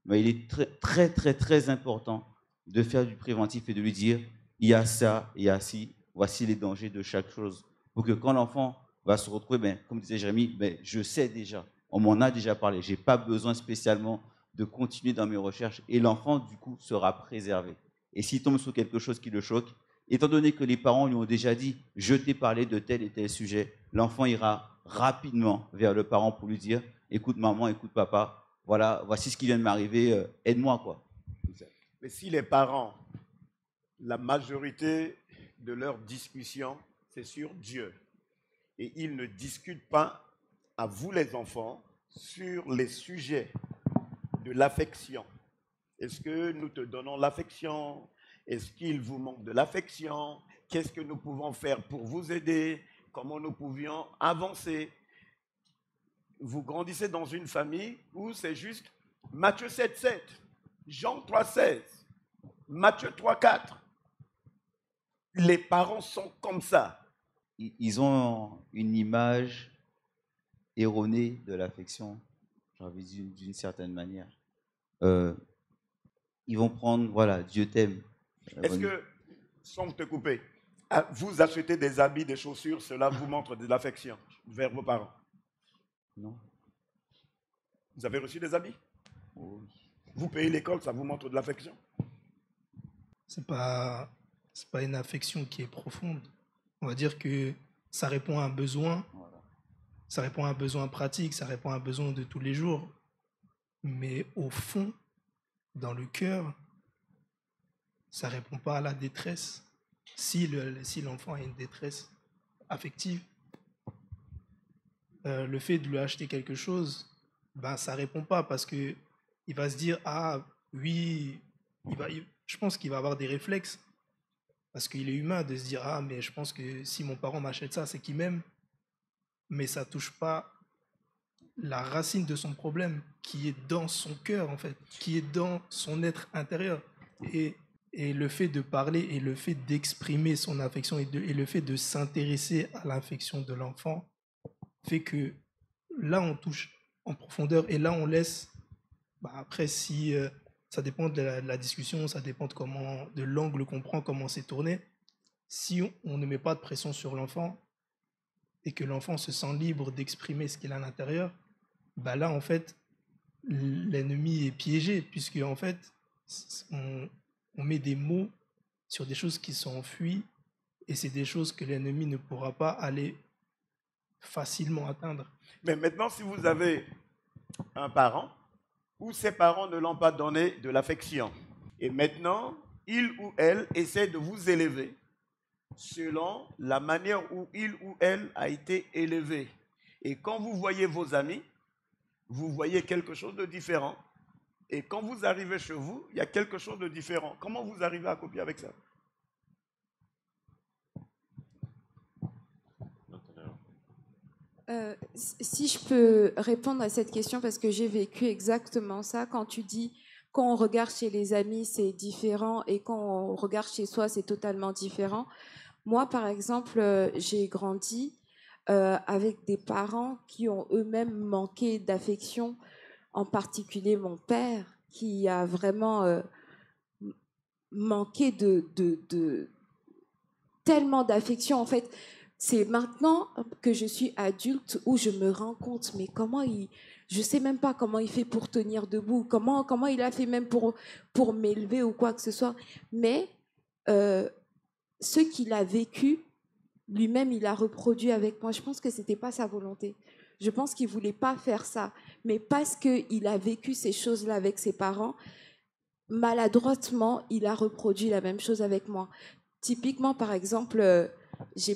Mais il est très, très, très, très important de faire du préventif et de lui dire, il y a ça, il y a ci, voici les dangers de chaque chose. Pour que quand l'enfant va se retrouver, ben, comme disait Jérémie, ben, je sais déjà, on m'en a déjà parlé, je n'ai pas besoin spécialement de continuer dans mes recherches et l'enfant, du coup, sera préservé. Et s'il tombe sur quelque chose qui le choque, étant donné que les parents lui ont déjà dit « je t'ai parlé de tel et tel sujet », l'enfant ira rapidement vers le parent pour lui dire « écoute maman, écoute papa, voilà, voici ce qui vient de m'arriver, aide-moi ». Quoi. Mais si les parents, la majorité de leurs discussions, c'est sur Dieu, et ils ne discutent pas, à vous les enfants, sur les sujets de l'affection. Est-ce que nous te donnons l'affection? Est-ce qu'il vous manque de l'affection? Qu'est-ce que nous pouvons faire pour vous aider? Comment nous pouvions avancer? Vous grandissez dans une famille où c'est juste Matthieu 7,7, Jean 3,16, Matthieu 3,4. Les parents sont comme ça. Ils ont une image erronée de l'affection, j'ai envie de dire d'une certaine manière. Ils vont prendre, voilà, Dieu t'aime. Est-ce que, sans te couper, vous achetez des habits, des chaussures, cela vous montre de l'affection vers vos parents? Non. Vous avez reçu des habits? Oui. Vous payez l'école, ça vous montre de l'affection? C'est pas une affection qui est profonde. On va dire que ça répond à un besoin, voilà. Ça répond à un besoin pratique, ça répond à un besoin de tous les jours. Mais au fond, dans le cœur, ça ne répond pas à la détresse. Si l'enfant a une détresse affective, le fait de lui acheter quelque chose, ben, ça ne répond pas parce qu'il va se dire « Ah oui », je pense qu'il va avoir des réflexes parce qu'il est humain de se dire « Ah mais je pense que si mon parent m'achète ça, c'est qu'il m'aime ». Mais ça ne touche pas la racine de son problème qui est dans son cœur en fait, qui est dans son être intérieur. Et le fait de parler et le fait d'exprimer son affection et le fait de s'intéresser à l'affection de l'enfant fait que là on touche en profondeur et là on laisse, après si ça dépend de la discussion, ça dépend de l'angle qu'on prend, comment c'est tourné. Si on ne met pas de pression sur l'enfant et que l'enfant se sent libre d'exprimer ce qu'il a à l'intérieur, là en fait l'ennemi est piégé puisque en fait on met des mots sur des choses qui sont enfuies et c'est des choses que l'ennemi ne pourra pas aller facilement atteindre. Mais maintenant, si vous avez un parent où ses parents ne l'ont pas donné de l'affection, et maintenant, il ou elle essaie de vous élever selon la manière où il ou elle a été élevé. Et quand vous voyez vos amis, vous voyez quelque chose de différent. Et quand vous arrivez chez vous, il y a quelque chose de différent. Comment vous arrivez à copier avec ça? Si je peux répondre à cette question, parce que j'ai vécu exactement ça, quand tu dis quand on regarde chez les amis, c'est différent, et quand on regarde chez soi, c'est totalement différent. Moi, par exemple, j'ai grandi avec des parents qui ont eux-mêmes manqué d'affection, en particulier mon père, qui a vraiment manqué de tellement d'affection. En fait, c'est maintenant que je suis adulte où je me rends compte, mais je sais même pas comment il fait pour tenir debout, comment il a fait même pour m'élever ou quoi que ce soit. Mais euh, ce qu'il a vécu, lui-même, il a reproduit avec moi. Je pense que ce n'était pas sa volonté. Je pense qu'il ne voulait pas faire ça. Mais parce qu'il a vécu ces choses-là avec ses parents, maladroitement, il a reproduit la même chose avec moi. Typiquement, par exemple, j'ai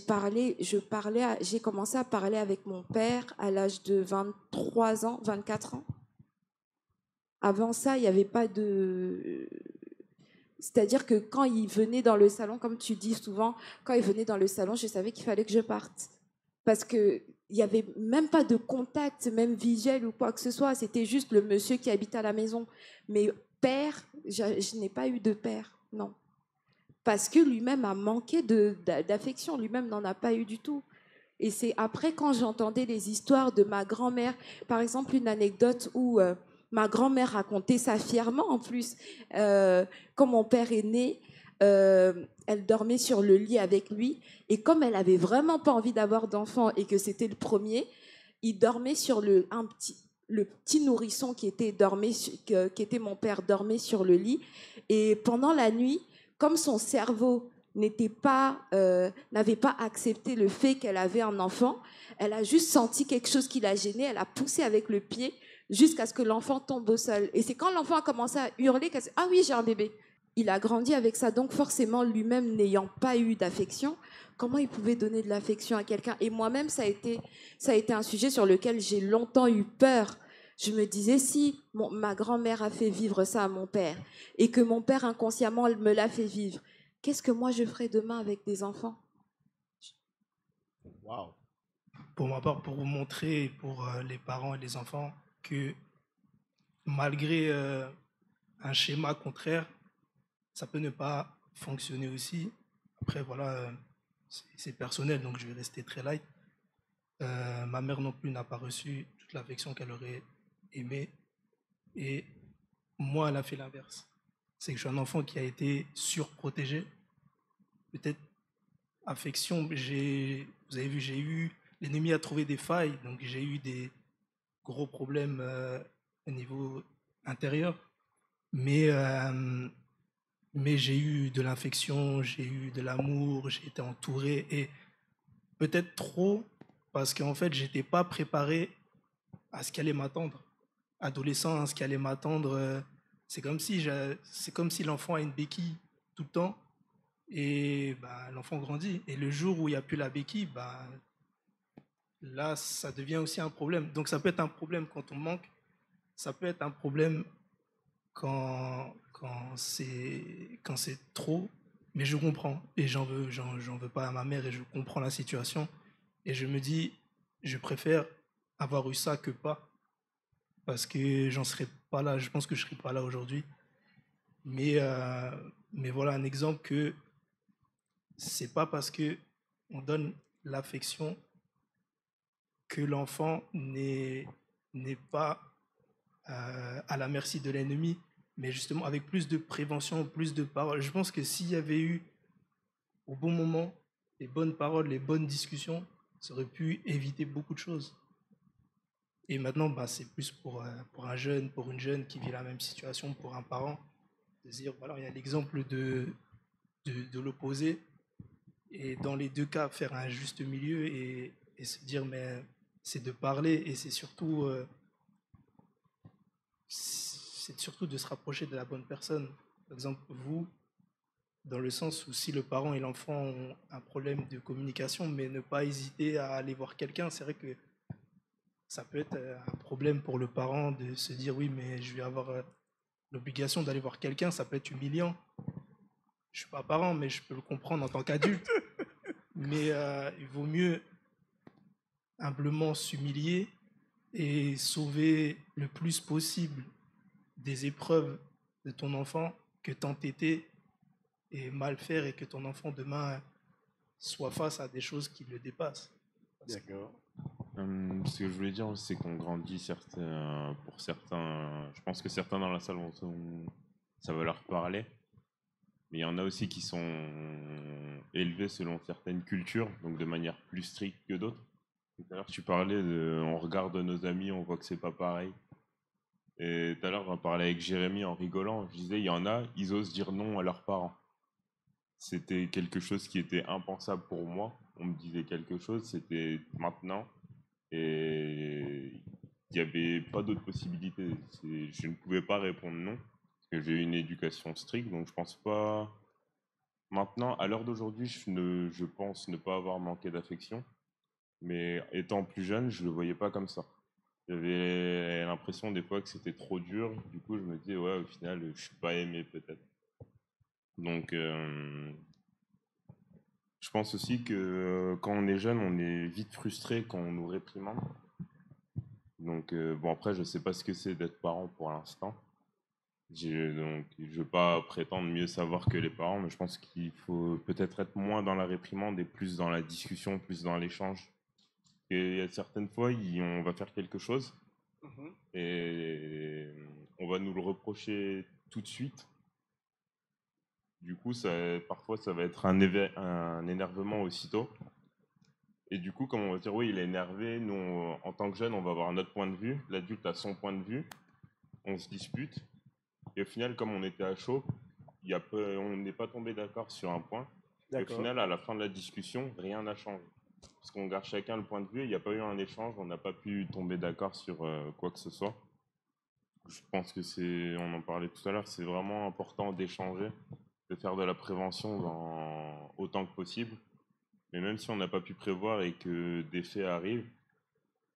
commencé à parler avec mon père à l'âge de 23 ans, 24 ans. Avant ça, il n'y avait pas de... C'est-à-dire que quand il venait dans le salon, comme tu dis souvent, quand il venait dans le salon, je savais qu'il fallait que je parte. Parce qu'il n'y avait même pas de contact, même visuel ou quoi que ce soit. C'était juste le monsieur qui habite à la maison. Mais père, je n'ai pas eu de père, non. Parce que lui-même a manqué d'affection. Lui-même n'en a pas eu du tout. Et c'est après, quand j'entendais les histoires de ma grand-mère, par exemple, une anecdote où ma grand-mère racontait ça fièrement en plus. Quand mon père est né, elle dormait sur le lit avec lui. Et comme elle avait vraiment pas envie d'avoir d'enfant et que c'était le premier, il dormait sur le petit nourrisson qui était mon père dormait sur le lit. Et pendant la nuit, comme son cerveau n'avait pas accepté le fait qu'elle avait un enfant, elle a juste senti quelque chose qui l'a gênée, elle a poussé avec le pied jusqu'à ce que l'enfant tombe au sol. Et c'est quand l'enfant a commencé à hurler qu'elle s'est dit « Ah oui, j'ai un bébé !» Il a grandi avec ça, donc forcément, lui-même n'ayant pas eu d'affection, comment il pouvait donner de l'affection à quelqu'un? Et moi-même, ça a été un sujet sur lequel j'ai longtemps eu peur. Je me disais, si ma grand-mère a fait vivre ça à mon père et que mon père inconsciemment me l'a fait vivre, qu'est-ce que moi je ferai demain avec des enfants? Wow. Pour ma part, pour vous montrer, pour les parents et les enfants, que malgré un schéma contraire, ça peut ne pas fonctionner aussi. Après, voilà, c'est personnel, donc je vais rester très light. Ma mère non plus n'a pas reçu toute l'affection qu'elle aurait aimé. Et moi, elle a fait l'inverse. C'est que je suis un enfant qui a été surprotégé. Peut-être affection, vous avez vu, l'ennemi a trouvé des failles, donc j'ai eu des gros problèmes au niveau intérieur. Mais j'ai eu de l'affection, j'ai eu de l'amour, j'ai été entouré, et peut-être trop, parce qu'en fait, j'étais pas préparé à ce qui allait m'attendre. Adolescent, à ce qui allait m'attendre, c'est comme si l'enfant a une béquille tout le temps, et bah, l'enfant grandit. Et le jour où il n'y a plus la béquille, bah, là, ça devient aussi un problème. Donc ça peut être un problème quand on manque, ça peut être un problème quand c'est trop, mais je comprends et j'en veux pas à ma mère et je comprends la situation et je me dis je préfère avoir eu ça que pas parce que j'en serais pas là, je pense que je serais pas là aujourd'hui, mais voilà un exemple que c'est pas parce que on donne l'affection que l'enfant n'est pas à la merci de l'ennemi, mais justement avec plus de prévention, plus de paroles. Je pense que s'il y avait eu au bon moment les bonnes paroles, les bonnes discussions, ça aurait pu éviter beaucoup de choses. Et maintenant, bah, c'est plus pour un jeune, pour une jeune qui vit la même situation, pour un parent, de se dire, voilà, il y a l'exemple de l'opposé, et dans les deux cas, faire un juste milieu et se dire, mais c'est de parler, et c'est surtout de se rapprocher de la bonne personne. Par exemple, vous, dans le sens où si le parent et l'enfant ont un problème de communication, mais ne pas hésiter à aller voir quelqu'un, c'est vrai que ça peut être un problème pour le parent de se dire oui, mais je vais avoir l'obligation d'aller voir quelqu'un, ça peut être humiliant. Je suis pas parent, mais je peux le comprendre en tant qu'adulte. Mais il vaut mieux humblement s'humilier et sauver le plus possible des épreuves de ton enfant que t'entêter et mal faire et que ton enfant demain soit face à des choses qui le dépassent. D'accord. Ce que je voulais dire, c'est qu'on grandit pour certains. Je pense que certains dans la salle ça va leur parler. Mais il y en a aussi qui sont élevés selon certaines cultures, donc de manière plus stricte que d'autres. Tout à l'heure, tu parlais on regarde nos amis, on voit que c'est pas pareil. Et tout à l'heure, j'en parlais avec Jérémy en rigolant. Je disais, il y en a, ils osent dire non à leurs parents. c'était quelque chose qui était impensable pour moi. On me disait quelque chose, c'était maintenant. Et il n'y avait pas d'autre possibilité. Je ne pouvais pas répondre non, parce que j'ai eu une éducation stricte, donc je pense pas. Maintenant, à l'heure d'aujourd'hui, je pense ne pas avoir manqué d'affection, mais étant plus jeune, je ne le voyais pas comme ça. J'avais l'impression des fois que c'était trop dur, du coup je me disais, ouais, au final, je suis pas aimé peut-être. Donc, je pense aussi que quand on est jeune, on est vite frustré quand on nous réprimande. Donc, bon, après, je sais pas ce que c'est d'être parent pour l'instant. Donc, je ne veux pas prétendre mieux savoir que les parents, mais je pense qu'il faut peut-être être moins dans la réprimande et plus dans la discussion, plus dans l'échange. Et il y a certaines fois, on va faire quelque chose et on va nous le reprocher tout de suite. Du coup, parfois, ça va être un énervement aussitôt. Et du coup, comme on va dire, oui, il est énervé, nous, en tant que jeunes, on va avoir notre point de vue, l'adulte a son point de vue, on se dispute. Et au final, comme on était à chaud, on n'est pas tombé d'accord sur un point. Et au final, à la fin de la discussion, rien n'a changé. Parce qu'on garde chacun le point de vue, il n'y a pas eu un échange, on n'a pas pu tomber d'accord sur quoi que ce soit. Je pense que on en parlait tout à l'heure, c'est vraiment important d'échanger, de faire de la prévention autant que possible. Mais même si on n'a pas pu prévoir et que des faits arrivent,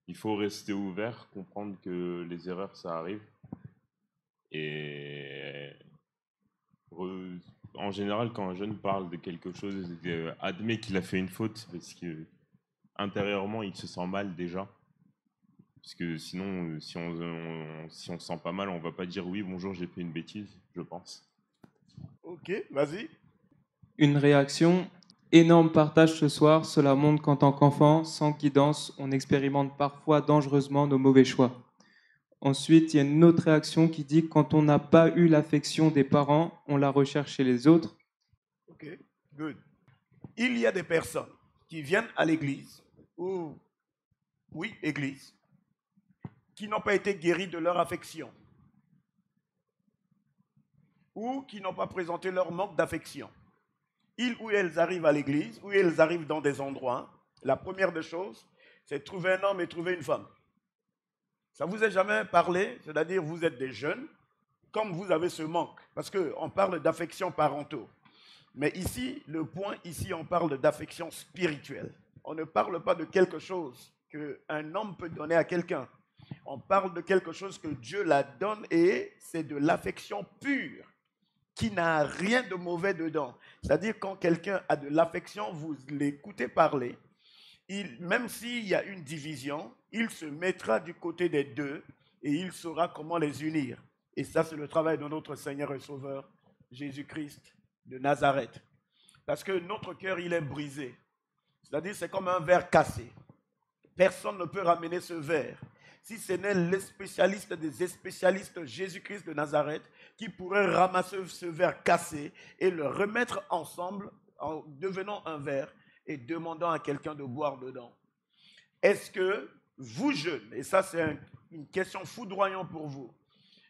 il faut rester ouvert, comprendre que les erreurs, ça arrive. Et en général, quand un jeune parle de quelque chose, admet qu'il a fait une faute, parce que intérieurement, il se sent mal déjà. Parce que sinon, si on se sent pas mal, on va pas dire oui, bonjour, j'ai fait une bêtise, je pense. Ok, vas-y. Une réaction: énorme partage ce soir. Cela montre qu'en tant qu'enfant, sans guidance, on expérimente parfois dangereusement nos mauvais choix. Ensuite, il y a une autre réaction qui dit: quand on n'a pas eu l'affection des parents, on la recherche chez les autres. Ok, good. Il y a des personnes qui viennent à l'église, ou, oui, église, qui n'ont pas été guéries de leur affection, ou qui n'ont pas présenté leur manque d'affection. Ils ou elles arrivent à l'église, ou elles arrivent dans des endroits. La première des choses, c'est trouver un homme et trouver une femme. Ça vous est jamais parlé, c'est-à-dire vous êtes des jeunes, comme vous avez ce manque, parce qu'on parle d'affection parentaux. Mais ici, le point, ici, on parle d'affection spirituelle. On ne parle pas de quelque chose qu'un homme peut donner à quelqu'un. On parle de quelque chose que Dieu la donne et c'est de l'affection pure qui n'a rien de mauvais dedans. C'est-à-dire quand quelqu'un a de l'affection, vous l'écoutez parler, même s'il y a une division, il se mettra du côté des deux et il saura comment les unir. Et ça, c'est le travail de notre Seigneur et Sauveur, Jésus-Christ de Nazareth. Parce que notre cœur, il est brisé. C'est-à-dire, c'est comme un verre cassé. Personne ne peut ramener ce verre. Si ce n'est le spécialiste des spécialistes, Jésus-Christ de Nazareth, qui pourrait ramasser ce verre cassé et le remettre ensemble en devenant un verre et demandant à quelqu'un de boire dedans. Est-ce que vous jeunes, et ça c'est une question foudroyante pour vous,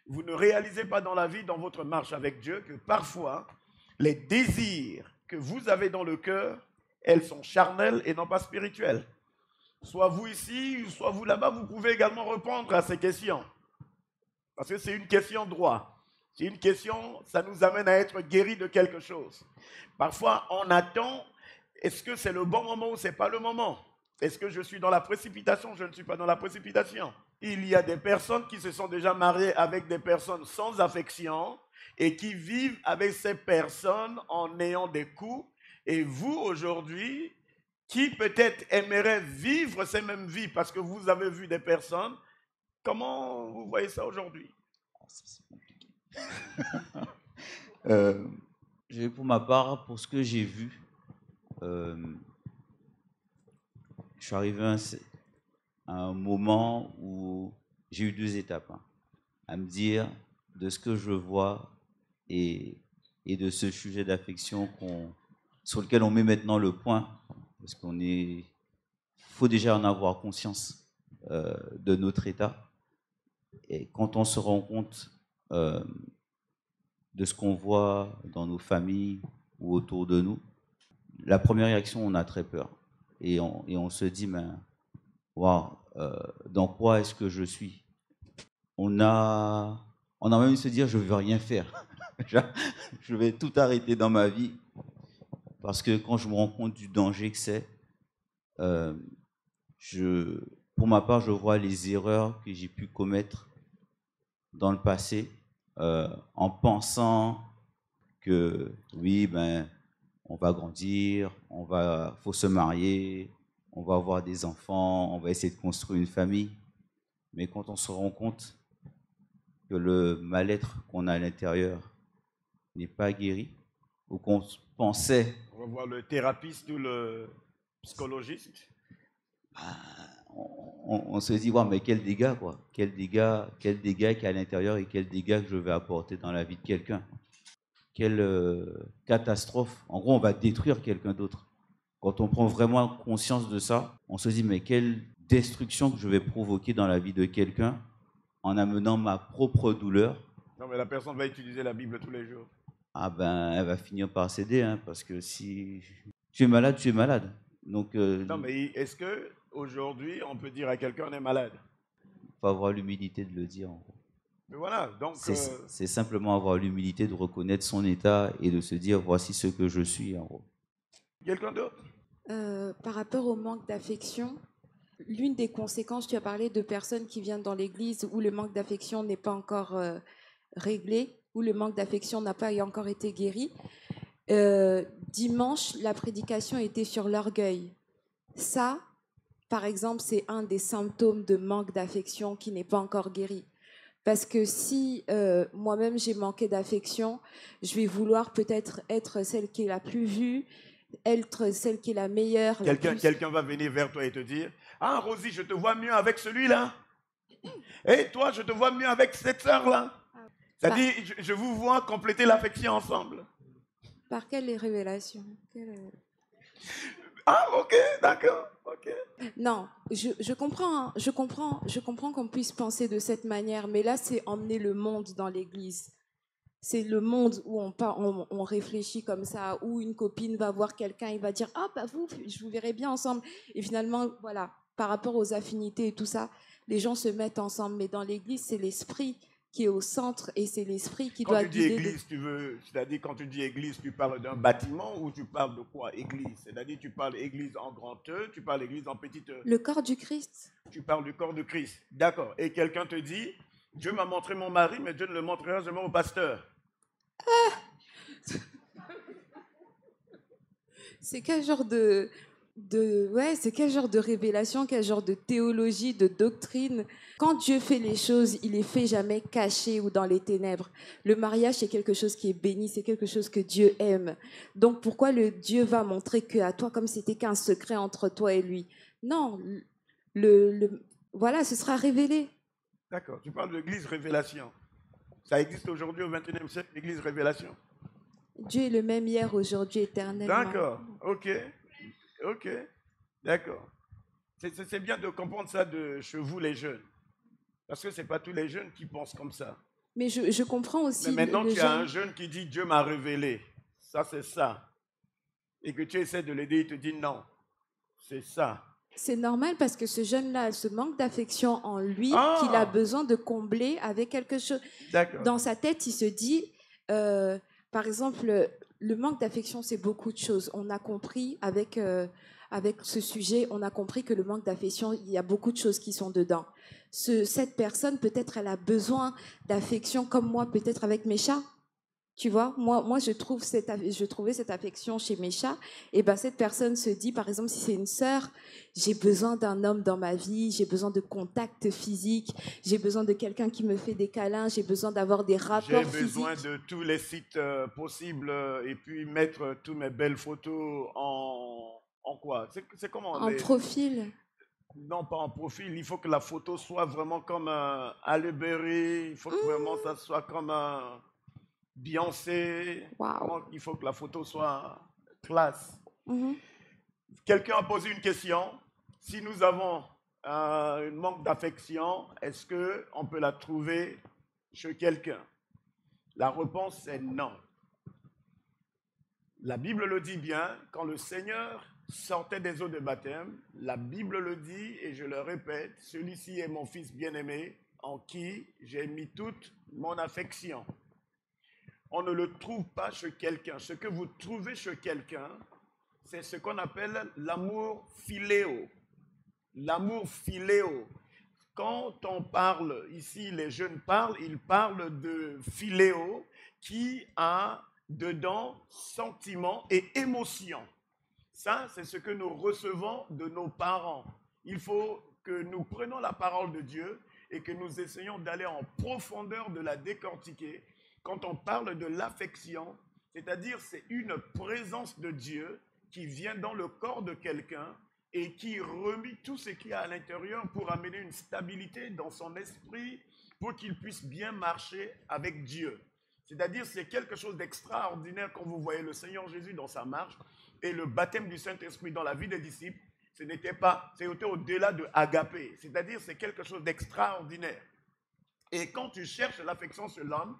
vous ne réalisez pas dans la vie, dans votre marche avec Dieu, que parfois, les désirs que vous avez dans le cœur, elles sont charnelles et non pas spirituelles. Soit vous ici, soit vous là-bas, vous pouvez également répondre à ces questions. Parce que c'est une question droit. C'est une question, ça nous amène à être guéris de quelque chose. Parfois, on attend, est-ce que c'est le bon moment ou ce n'est pas le moment? Est-ce que je suis dans la précipitation? Je ne suis pas dans la précipitation. Il y a des personnes qui se sont déjà mariées avec des personnes sans affection et qui vivent avec ces personnes en ayant des coups. Et vous, aujourd'hui, qui peut-être aimerait vivre ces mêmes vies parce que vous avez vu des personnes, comment vous voyez ça aujourd'hui? Pour ma part, pour ce que j'ai vu, je suis arrivé à un moment où j'ai eu deux étapes, à me dire de ce que je vois et de ce sujet d'affection sur lequel on met maintenant le point, parce faut déjà en avoir conscience de notre état. Et quand on se rend compte de ce qu'on voit dans nos familles ou autour de nous, la première réaction, on a très peur. Et on se dit, ben, wow, dans quoi est-ce que je suis? On a même se dire, je ne veux rien faire. Je vais tout arrêter dans ma vie. Parce que quand je me rends compte du danger que c'est, pour ma part, je vois les erreurs que j'ai pu commettre dans le passé en pensant que oui, ben, on va grandir, faut se marier, on va avoir des enfants, on va essayer de construire une famille. Mais quand on se rend compte que le mal-être qu'on a à l'intérieur n'est pas guéri, ou qu'on pensait... On va voir le thérapeute ou le psychologiste. On se dit, ouais, mais quel dégât, quoi. Quel dégât qu'il y a à l'intérieur et quel dégât que je vais apporter dans la vie de quelqu'un. Quelle catastrophe. En gros, on va détruire quelqu'un d'autre. Quand on prend vraiment conscience de ça, on se dit, mais quelle destruction que je vais provoquer dans la vie de quelqu'un en amenant ma propre douleur. Non, mais la personne va utiliser la Bible tous les jours. Ah ben, elle va finir par céder, hein, parce que si tu es malade, tu es malade. Donc, non, mais est-ce qu'aujourd'hui, on peut dire à quelqu'un on est malade? Il faut avoir l'humilité de le dire. En gros. Mais voilà, donc... C'est simplement avoir l'humilité de reconnaître son état et de se dire, voici ce que je suis, en gros. Quelqu'un d'autre? Par rapport au manque d'affection, l'une des conséquences, tu as parlé de personnes qui viennent dans l'église où le manque d'affection n'est pas encore réglé, où le manque d'affection n'a pas encore été guéri. Dimanche, la prédication était sur l'orgueil. Ça, par exemple, c'est un des symptômes de manque d'affection qui n'est pas encore guéri. Parce que si moi-même j'ai manqué d'affection, je vais vouloir peut-être être celle qui est la plus vue, être celle qui est la meilleure. Quelqu'un va venir vers toi et te dire, ah Rosie, je te vois mieux avec celui-là. Et toi, je te vois mieux avec cette sœur-là. C'est-à-dire, je vous vois compléter l'affection ensemble. Par quelle révélation? Ah, ok, d'accord, ok. Non, je comprends, hein, je comprends qu'on puisse penser de cette manière, mais là, c'est emmener le monde dans l'église. C'est le monde où on réfléchit comme ça, où une copine va voir quelqu'un, il va dire « Ah, bah vous, je vous verrai bien ensemble ». Et finalement, voilà, par rapport aux affinités et tout ça, les gens se mettent ensemble. Mais dans l'église, c'est l'esprit qui est au centre et c'est l'esprit qui doit guider. Quand tu dis église, c'est-à-dire quand tu dis église, tu parles d'un bâtiment ou tu parles de quoi, église? C'est-à-dire tu parles église en grand E, tu parles église en petit E? Le corps du Christ. Tu parles du corps de Christ, d'accord. Et quelqu'un te dit, Dieu m'a montré mon mari, mais Dieu ne le montrera jamais au pasteur. C'est quel genre c'est quel genre de révélation, quel genre de théologie, de doctrine? Quand Dieu fait les choses, il les fait jamais cachées ou dans les ténèbres. Le mariage, c'est quelque chose qui est béni, c'est quelque chose que Dieu aime. Donc pourquoi le Dieu va montrer qu'à toi, comme c'était qu'un secret entre toi et lui? Non, voilà, ce sera révélé. D'accord, tu parles de l'église révélation. Ça existe aujourd'hui au XXIe siècle, l'église révélation. Dieu est le même hier, aujourd'hui, éternellement. D'accord, ok, d'accord. C'est bien de comprendre ça chez vous les jeunes. Parce que ce n'est pas tous les jeunes qui pensent comme ça. Mais je comprends aussi. Mais maintenant, tu as un jeune qui dit Dieu m'a révélé. Ça, c'est ça. Et que tu essaies de l'aider, il te dit non. C'est ça. C'est normal parce que ce jeune-là a ce manque d'affection en lui qu'il a besoin de combler avec quelque chose. Dans sa tête, il se dit, par exemple, le manque d'affection, c'est beaucoup de choses. On a compris avec ce sujet, on a compris que le manque d'affection, il y a beaucoup de choses qui sont dedans. Cette personne, peut-être, elle a besoin d'affection comme moi, peut-être avec mes chats. Tu vois, moi je trouvais cette affection chez mes chats. Et ben cette personne se dit, par exemple, si c'est une sœur, j'ai besoin d'un homme dans ma vie, j'ai besoin de contact physique, j'ai besoin de quelqu'un qui me fait des câlins, j'ai besoin d'avoir des rapports physiques. J'ai besoin de tous les sites possibles et puis mettre toutes mes belles photos en quoi? C'est comment? En profil. Non, pas en profil. Il faut que la photo soit vraiment comme un Halle Berry. Il faut que vraiment ça soit comme un Beyoncé. Wow. Il faut que la photo soit classe. Quelqu'un a posé une question. Si nous avons un manque d'affection, est-ce qu'on peut la trouver chez quelqu'un? La réponse est non. La Bible le dit bien, quand le Seigneur sortait des eaux de baptême, la Bible le dit, et je le répète, celui-ci est mon fils bien-aimé, en qui j'ai mis toute mon affection. On ne le trouve pas chez quelqu'un. Ce que vous trouvez chez quelqu'un, c'est ce qu'on appelle l'amour philéo. L'amour philéo. Quand on parle, ici les jeunes parlent, ils parlent de philéo qui a dedans sentiment et émotion. Ça, c'est ce que nous recevons de nos parents. Il faut que nous prenions la parole de Dieu et que nous essayons d'aller en profondeur de la décortiquer. Quand on parle de l'affection, c'est-à-dire c'est une présence de Dieu qui vient dans le corps de quelqu'un et qui remet tout ce qu'il y a à l'intérieur pour amener une stabilité dans son esprit pour qu'il puisse bien marcher avec Dieu. C'est-à-dire c'est quelque chose d'extraordinaire quand vous voyez le Seigneur Jésus dans sa marche et le baptême du Saint-Esprit dans la vie des disciples, c'était au-delà de agapé, c'est-à-dire c'est quelque chose d'extraordinaire. Et quand tu cherches l'affection sur l'homme,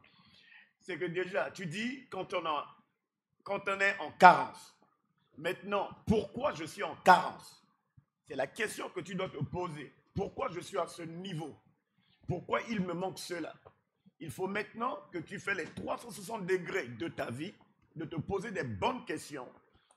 c'est que déjà, tu dis, quand on est en carence, maintenant, pourquoi je suis en carence? C'est la question que tu dois te poser. Pourquoi je suis à ce niveau? Pourquoi il me manque cela? Il faut maintenant que tu fais les 360 degrés de ta vie, de te poser des bonnes questions.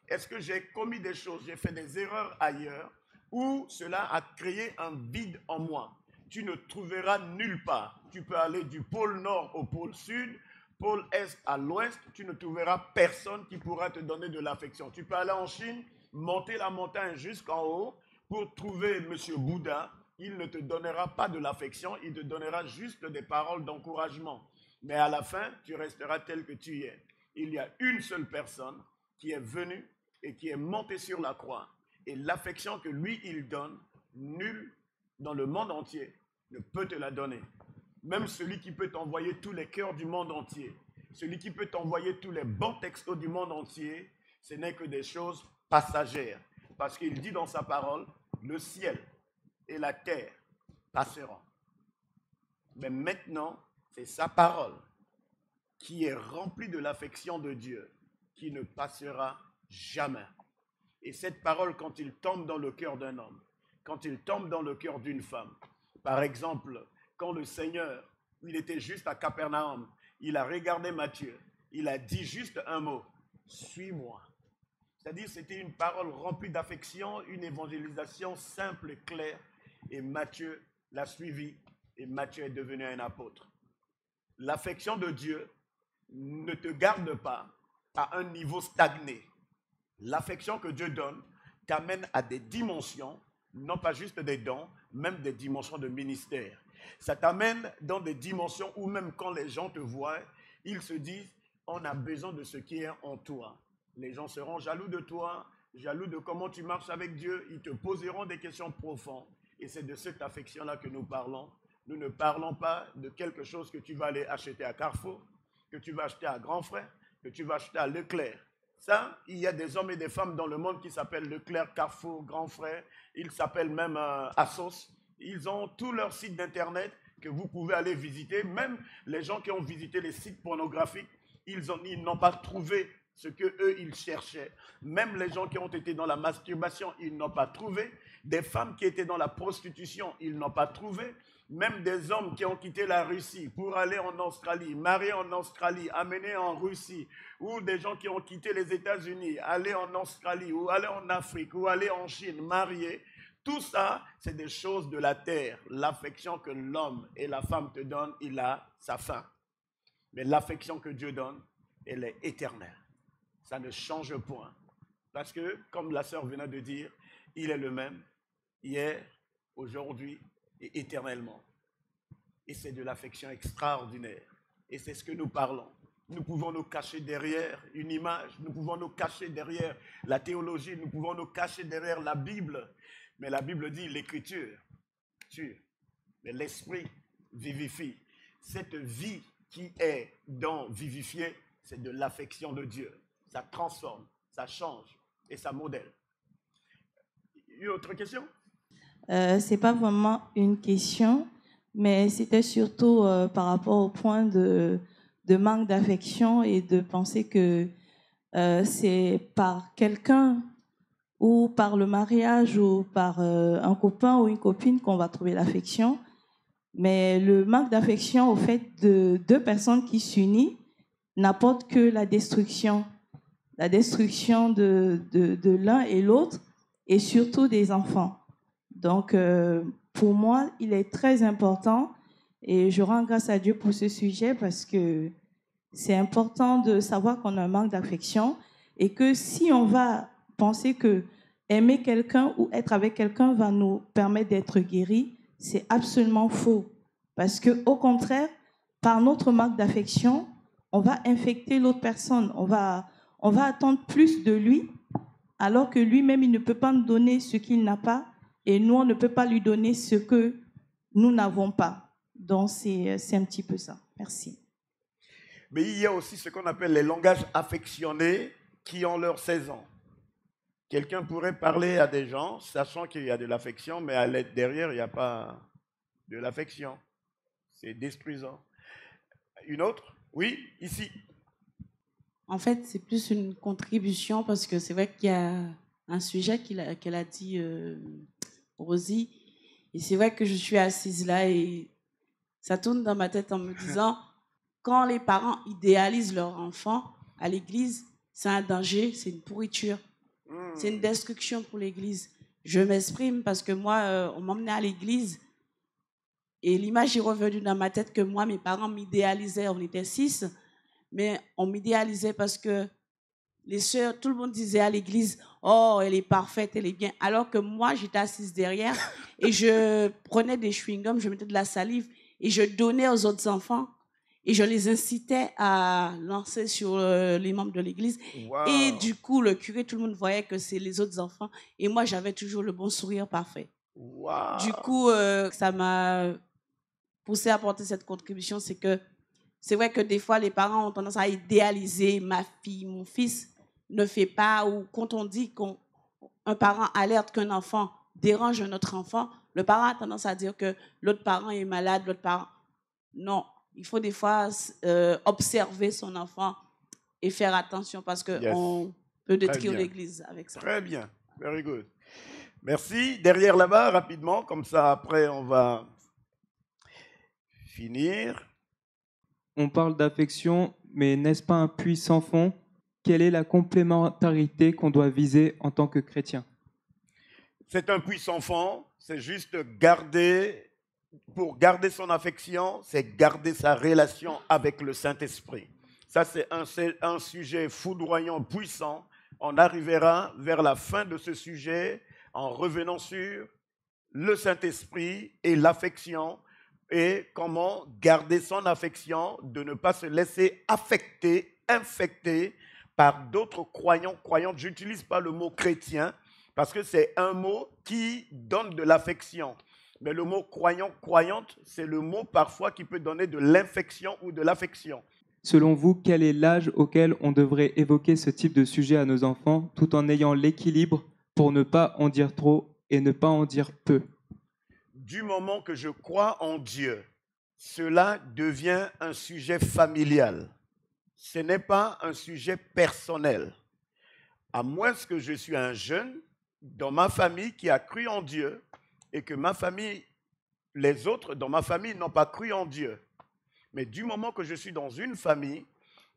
Est-ce que j'ai commis des choses, j'ai fait des erreurs ailleurs, ou cela a créé un vide en moi? Tu ne trouveras nulle part. Tu peux aller du pôle nord au pôle sud, pôle est à l'ouest, tu ne trouveras personne qui pourra te donner de l'affection. Tu peux aller en Chine, monter la montagne jusqu'en haut pour trouver M. Bouddha. Il ne te donnera pas de l'affection, il te donnera juste des paroles d'encouragement. Mais à la fin, tu resteras tel que tu es. Il y a une seule personne qui est venue et qui est montée sur la croix. Et l'affection que lui, il donne, nul dans le monde entier ne peut te la donner. Même celui qui peut t'envoyer tous les cœurs du monde entier, celui qui peut t'envoyer tous les bons textos du monde entier, ce n'est que des choses passagères. Parce qu'il dit dans sa parole, le ciel et la terre passeront. Mais maintenant, c'est sa parole qui est remplie de l'affection de Dieu, qui ne passera jamais. Et cette parole, quand il tombe dans le cœur d'un homme, quand il tombe dans le cœur d'une femme, par exemple, quand le Seigneur, il était juste à Capernaum, il a regardé Matthieu, il a dit juste un mot, « Suis-moi ». C'est-à-dire c'était une parole remplie d'affection, une évangélisation simple et claire, et Matthieu l'a suivi, et Matthieu est devenu un apôtre. L'affection de Dieu ne te garde pas à un niveau stagné. L'affection que Dieu donne t'amène à des dimensions, non pas juste des dons, même des dimensions de ministère. Ça t'amène dans des dimensions où même quand les gens te voient, ils se disent, on a besoin de ce qui est en toi. Les gens seront jaloux de toi, jaloux de comment tu marches avec Dieu, ils te poseront des questions profondes. Et c'est de cette affection-là que nous parlons. Nous ne parlons pas de quelque chose que tu vas aller acheter à Carrefour, que tu vas acheter à Grand Frère, que tu vas acheter à Leclerc. Ça, il y a des hommes et des femmes dans le monde qui s'appellent Leclerc, Carrefour, Grand Frère. Ils s'appellent même Asos. Ils ont tout leur site d'internet que vous pouvez aller visiter. Même les gens qui ont visité les sites pornographiques, ils n'ont pas trouvé ce qu'eux, ils cherchaient. Même les gens qui ont été dans la masturbation, ils n'ont pas trouvé. Des femmes qui étaient dans la prostitution, ils n'ont pas trouvé. Même des hommes qui ont quitté la Russie pour aller en Australie, mariés en Australie, amenés en Russie, ou des gens qui ont quitté les États-Unis, aller en Australie, ou aller en Afrique, ou aller en Chine, mariés. Tout ça, c'est des choses de la terre. L'affection que l'homme et la femme te donnent, il a sa fin. Mais l'affection que Dieu donne, elle est éternelle. Ça ne change point. Parce que, comme la sœur venait de dire, il est le même, hier, aujourd'hui et éternellement. Et c'est de l'affection extraordinaire. Et c'est ce que nous parlons. Nous pouvons nous cacher derrière une image, nous pouvons nous cacher derrière la théologie, nous pouvons nous cacher derrière la Bible. Mais la Bible dit l'écriture tue, mais l'esprit vivifie. Cette vie qui est dans vivifier, c'est de l'affection de Dieu. Ça transforme, ça change et ça modèle. Une autre question? Ce n'est pas vraiment une question, mais c'était surtout par rapport au point de manque d'affection et de penser que c'est par quelqu'un ou par le mariage ou par un copain ou une copine qu'on va trouver l'affection. Mais le manque d'affection au fait de deux personnes qui s'unissent n'apporte que la destruction de l'un et l'autre, et surtout des enfants. Donc, pour moi, il est très important, et je rends grâce à Dieu pour ce sujet, parce que c'est important de savoir qu'on a un manque d'affection, et que si on va penser que aimer quelqu'un ou être avec quelqu'un va nous permettre d'être guéris, c'est absolument faux. Parce que, au contraire, par notre manque d'affection, on va infecter l'autre personne. On va attendre plus de lui, alors que lui-même, il ne peut pas nous donner ce qu'il n'a pas, et nous, on ne peut pas lui donner ce que nous n'avons pas. Donc, c'est un petit peu ça. Merci. Mais il y a aussi ce qu'on appelle les langages affectionnés qui ont leurs 16 ans. Quelqu'un pourrait parler à des gens, sachant qu'il y a de l'affection, mais derrière, il n'y a pas de l'affection. C'est détruisant. Une autre? Oui, ici. En fait, c'est plus une contribution parce que c'est vrai qu'il y a un sujet qu'elle a dit, Rosie, et c'est vrai que je suis assise là et ça tourne dans ma tête en me disant, quand les parents idéalisent leur enfant à l'église, c'est un danger, c'est une pourriture, c'est une destruction pour l'église. Je m'exprime parce que moi, on m'emmenait à l'église et l'image est revenue dans ma tête que moi, mes parents m'idéalisaient, on était 6, mais on m'idéalisait parce que les sœurs, tout le monde disait à l'église, oh, elle est parfaite, elle est bien. Alors que moi, j'étais assise derrière et je prenais des chewing-gums, je mettais de la salive et je donnais aux autres enfants et je les incitais à lancer sur les membres de l'église. Wow. Et du coup, le curé, tout le monde voyait que c'est les autres enfants et moi, j'avais toujours le bon sourire parfait. Wow. Du coup, ça m'a poussé à apporter cette contribution, c'est que c'est vrai que des fois, les parents ont tendance à idéaliser ma fille, mon fils ne fait pas, ou quand on dit qu'un parent alerte qu'un enfant dérange un autre enfant, le parent a tendance à dire que l'autre parent est malade, l'autre parent... Non, il faut des fois observer son enfant et faire attention parce qu'on peut détruire l'église avec ça. Très bien, very good. Merci. Derrière là-bas, rapidement, comme ça après on va finir. On parle d'affection, mais n'est-ce pas un puits sans fond? Quelle est la complémentarité qu'on doit viser en tant que chrétien? C'est un puits sans fond, c'est juste garder, pour garder son affection, c'est garder sa relation avec le Saint-Esprit. Ça, c'est un sujet foudroyant, puissant. On arrivera vers la fin de ce sujet en revenant sur le Saint-Esprit et l'affection, et comment garder son affection, de ne pas se laisser affecter, infecter par d'autres croyants, croyantes. Je n'utilise pas le mot chrétien parce que c'est un mot qui donne de l'affection. Mais le mot croyant, croyante, c'est le mot parfois qui peut donner de l'infection ou de l'affection. Selon vous, quel est l'âge auquel on devrait évoquer ce type de sujet à nos enfants tout en ayant l'équilibre pour ne pas en dire trop et ne pas en dire peu? Du moment que je crois en Dieu, cela devient un sujet familial. Ce n'est pas un sujet personnel. À moins que je suis un jeune dans ma famille qui a cru en Dieu et que ma famille, les autres dans ma famille n'ont pas cru en Dieu. Mais du moment que je suis dans une famille,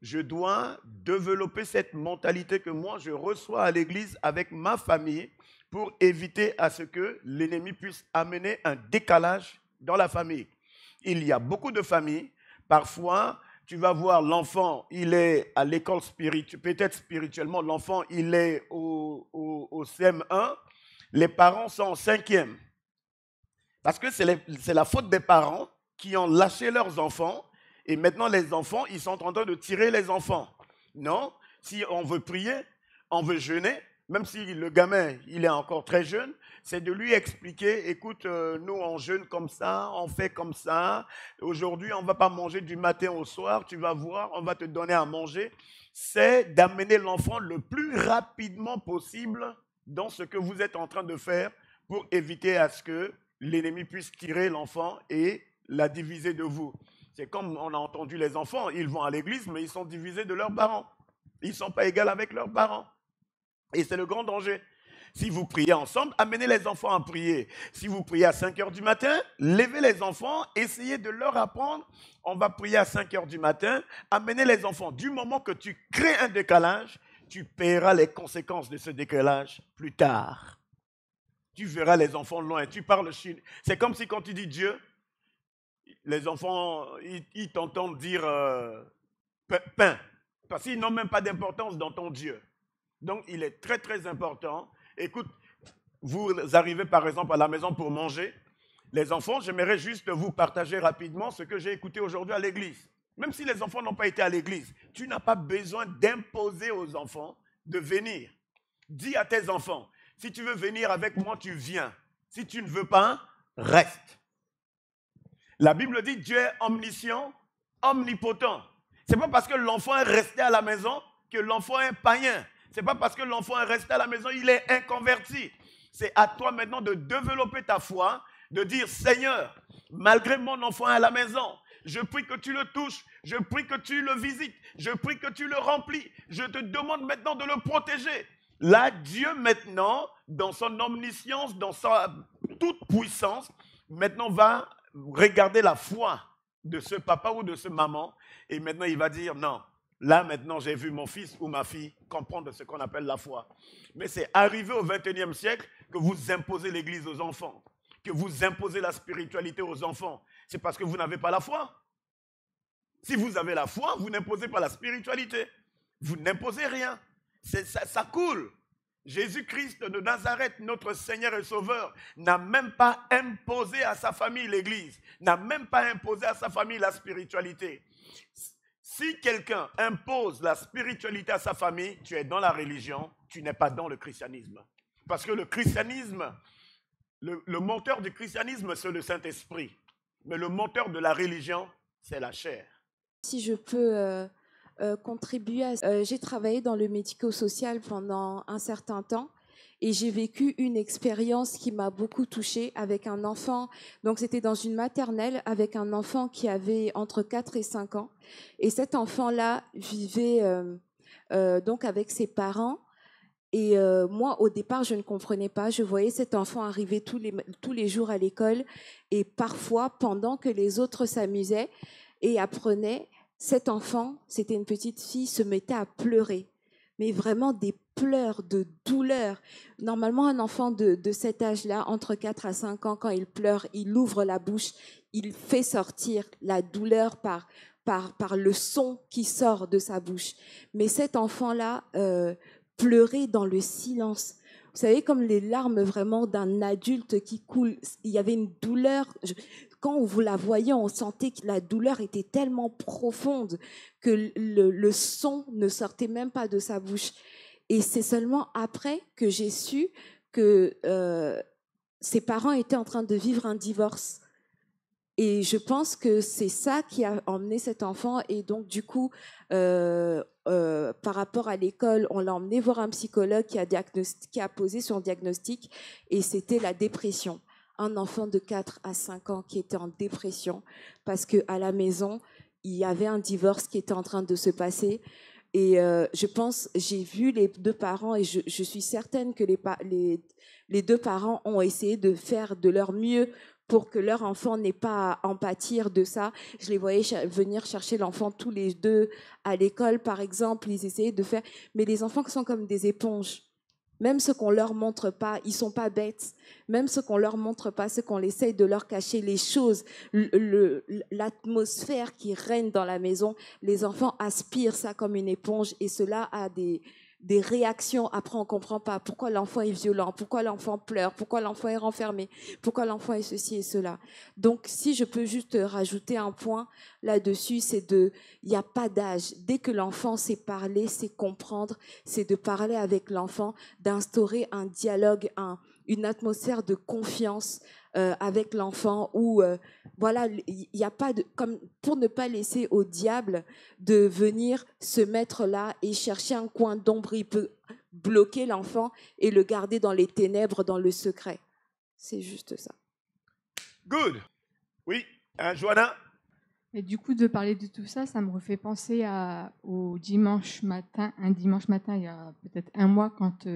je dois développer cette mentalité que moi je reçois à l'église avec ma famille pour éviter à ce que l'ennemi puisse amener un décalage dans la famille. Il y a beaucoup de familles, parfois tu vas voir l'enfant, il est à l'école spirituelle, peut-être spirituellement, l'enfant il est au CM1, les parents sont en 5e. Parce que c'est la faute des parents qui ont lâché leurs enfants et maintenant les enfants, ils sont en train de tirer les enfants. Non, si on veut prier, on veut jeûner, même si le gamin, il est encore très jeune, c'est de lui expliquer, écoute, nous on jeûne comme ça, on fait comme ça, aujourd'hui on ne va pas manger du matin au soir, tu vas voir, on va te donner à manger. C'est d'amener l'enfant le plus rapidement possible dans ce que vous êtes en train de faire pour éviter à ce que l'ennemi puisse tirer l'enfant et la diviser de vous. C'est comme on a entendu les enfants, ils vont à l'église, mais ils sont divisés de leurs parents. Ils ne sont pas égaux avec leurs parents. Et c'est le grand danger. Si vous priez ensemble, amenez les enfants à prier. Si vous priez à 5 heures du matin, levez les enfants, essayez de leur apprendre. On va prier à 5 heures du matin, amenez les enfants. Du moment que tu crées un décalage, tu paieras les conséquences de ce décalage plus tard. Tu verras les enfants loin, tu parles chinois. C'est comme si quand tu dis Dieu, les enfants, ils t'entendent dire pain, parce qu'ils n'ont même pas d'importance dans ton Dieu. Donc, il est très, très important. Écoute, vous arrivez par exemple à la maison pour manger. Les enfants, j'aimerais juste vous partager rapidement ce que j'ai écouté aujourd'hui à l'église. Même si les enfants n'ont pas été à l'église, tu n'as pas besoin d'imposer aux enfants de venir. Dis à tes enfants, si tu veux venir avec moi, tu viens. Si tu ne veux pas, reste. La Bible dit Dieu est omniscient, omnipotent. Ce n'est pas parce que l'enfant est resté à la maison que l'enfant est païen. Ce n'est pas parce que l'enfant est resté à la maison, il est inconverti. C'est à toi maintenant de développer ta foi, de dire Seigneur, malgré mon enfant à la maison, je prie que tu le touches, je prie que tu le visites, je prie que tu le remplis. Je te demande maintenant de le protéger. Là, Dieu maintenant, dans son omniscience, dans sa toute puissance, maintenant va regarder la foi de ce papa ou de ce maman et maintenant il va dire non. Là, maintenant, j'ai vu mon fils ou ma fille comprendre ce qu'on appelle la foi. Mais c'est arrivé au XXIe siècle que vous imposez l'Église aux enfants, que vous imposez la spiritualité aux enfants. C'est parce que vous n'avez pas la foi. Si vous avez la foi, vous n'imposez pas la spiritualité. Vous n'imposez rien. Ça coule. Jésus-Christ de Nazareth, notre Seigneur et Sauveur, n'a même pas imposé à sa famille l'Église, n'a même pas imposé à sa famille la spiritualité. Si quelqu'un impose la spiritualité à sa famille, tu es dans la religion, tu n'es pas dans le christianisme. Parce que le christianisme, le moteur du christianisme, c'est le Saint-Esprit. Mais le moteur de la religion, c'est la chair. Si je peux contribuer j'ai travaillé dans le médico-social pendant un certain temps. Et j'ai vécu une expérience qui m'a beaucoup touchée avec un enfant. Donc, c'était dans une maternelle avec un enfant qui avait entre 4 et 5 ans. Et cet enfant-là vivait donc avec ses parents. Et moi, au départ, je ne comprenais pas. Je voyais cet enfant arriver tous les jours à l'école. Et parfois, pendant que les autres s'amusaient et apprenaient, cet enfant, c'était une petite fille, se mettait à pleurer. Mais vraiment des pleurs de douleur. Normalement, un enfant de cet âge-là, entre 4 à 5 ans, quand il pleure, il ouvre la bouche, il fait sortir la douleur par le son qui sort de sa bouche. Mais cet enfant-là pleurait dans le silence. Vous savez, comme les larmes vraiment d'un adulte qui coule. Il y avait une douleur. Quand vous la voyez, on sentait que la douleur était tellement profonde que le son ne sortait même pas de sa bouche. Et c'est seulement après que j'ai su que ses parents étaient en train de vivre un divorce. Et je pense que c'est ça qui a emmené cet enfant. Et donc, du coup, par rapport à l'école, on l'a emmené voir un psychologue qui a posé son diagnostic. Et c'était la dépression. Un enfant de 4 à 5 ans qui était en dépression parce qu'à la maison, il y avait un divorce qui était en train de se passer. Et je pense, j'ai vu les deux parents et je suis certaine que les deux parents ont essayé de faire de leur mieux pour que leur enfant n'ait pas à en pâtir de ça. Je les voyais venir chercher l'enfant tous les deux à l'école, par exemple. Ils essayaient de faire... Mais les enfants sont comme des éponges. Même ce qu'on leur montre pas, ils sont pas bêtes. Même ce qu'on leur montre pas, ce qu'on essaye de leur cacher, les choses, l'atmosphère qui règne dans la maison, les enfants aspirent ça comme une éponge et cela a des réactions. Après, on comprend pas pourquoi l'enfant est violent, pourquoi l'enfant pleure, pourquoi l'enfant est renfermé, pourquoi l'enfant est ceci et cela. Donc, si je peux juste rajouter un point là-dessus, il n'y a pas d'âge. Dès que l'enfant sait parler, sait comprendre, c'est de parler avec l'enfant, d'instaurer un dialogue, une atmosphère de confiance avec l'enfant où voilà, il n'y a pas de, comme pour ne pas laisser au diable de venir se mettre là et chercher un coin d'ombre. Il peut bloquer l'enfant et le garder dans les ténèbres, dans le secret. C'est juste ça. Good. Oui, Joanna. Et du coup, de parler de tout ça, ça me refait penser au dimanche matin, un dimanche matin, il y a peut-être un mois, quand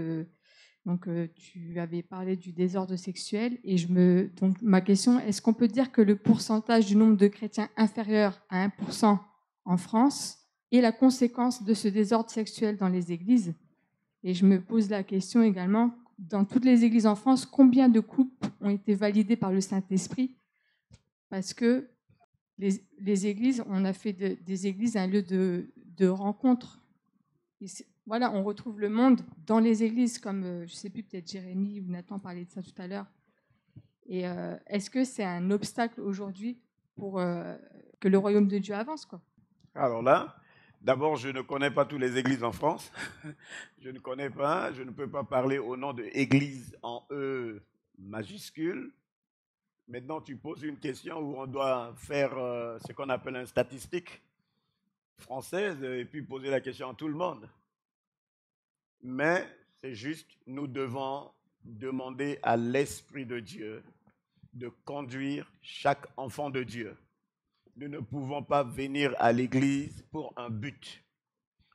tu avais parlé du désordre sexuel. Et donc, ma question, est-ce qu'on peut dire que le pourcentage du nombre de chrétiens inférieur à 1% en France est la conséquence de ce désordre sexuel dans les églises? Et je me pose la question également, dans toutes les églises en France, combien de couples ont été validés par le Saint-Esprit? Parce que les églises, on a fait des églises un lieu de rencontre. Voilà, on retrouve le monde dans les églises, comme, je ne sais plus, peut-être Jérémie ou Nathan parlait de ça tout à l'heure. Et est-ce que c'est un obstacle aujourd'hui pour que le royaume de Dieu avance, quoi? Alors là, d'abord, je ne connais pas toutes les églises en France. Je ne connais pas, je ne peux pas parler au nom de église en E majuscule. Maintenant, tu poses une question où on doit faire ce qu'on appelle une statistique française et puis poser la question à tout le monde. Mais c'est juste, nous devons demander à l'Esprit de Dieu de conduire chaque enfant de Dieu. Nous ne pouvons pas venir à l'église pour un but.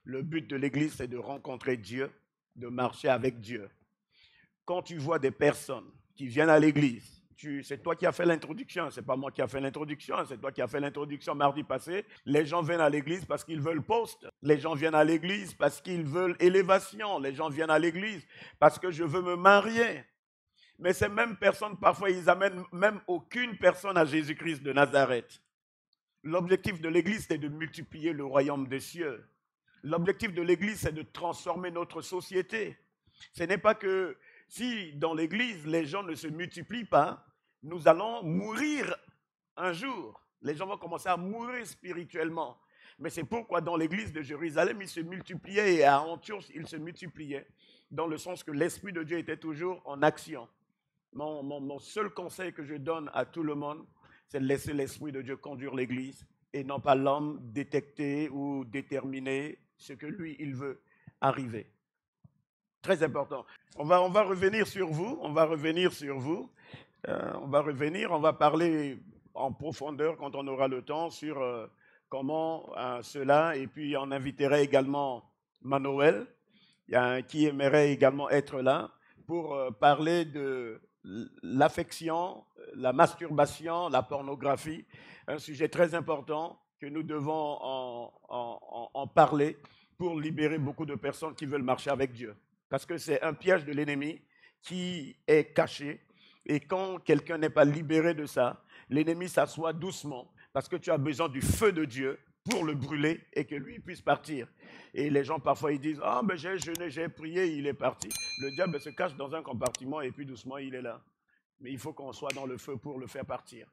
Le but de l'église, c'est de rencontrer Dieu, de marcher avec Dieu. Quand tu vois des personnes qui viennent à l'église, c'est toi qui as fait l'introduction, c'est pas moi qui a fait l'introduction, c'est toi qui as fait l'introduction mardi passé. Les gens viennent à l'église parce qu'ils veulent poste. Les gens viennent à l'église parce qu'ils veulent élévation. Les gens viennent à l'église parce que je veux me marier. Mais ces mêmes personnes, parfois, ils amènent même aucune personne à Jésus-Christ de Nazareth. L'objectif de l'église, c'est de multiplier le royaume des cieux. L'objectif de l'église, c'est de transformer notre société. Ce n'est pas que si dans l'église, les gens ne se multiplient pas, nous allons mourir un jour. Les gens vont commencer à mourir spirituellement. Mais c'est pourquoi dans l'église de Jérusalem, ils se multipliaient et à Antioche, ils se multipliaient. Dans le sens que l'Esprit de Dieu était toujours en action. Mon seul conseil que je donne à tout le monde, c'est de laisser l'Esprit de Dieu conduire l'église et non pas l'homme détecter ou déterminer ce que lui, il veut arriver. Très important. On va revenir sur vous. On va parler en profondeur quand on aura le temps sur comment cela. Et puis on inviterait également Manoël, qui aimerait également être là pour parler de l'affection, la masturbation, la pornographie. Un sujet très important que nous devons en parler pour libérer beaucoup de personnes qui veulent marcher avec Dieu. Parce que c'est un piège de l'ennemi qui est caché. Et quand quelqu'un n'est pas libéré de ça, l'ennemi s'assoit doucement parce que tu as besoin du feu de Dieu pour le brûler et que lui puisse partir. Et les gens parfois ils disent « Ah, mais j'ai jeûné, j'ai prié, il est parti ». Le diable se cache dans un compartiment et puis doucement il est là. Mais il faut qu'on soit dans le feu pour le faire partir.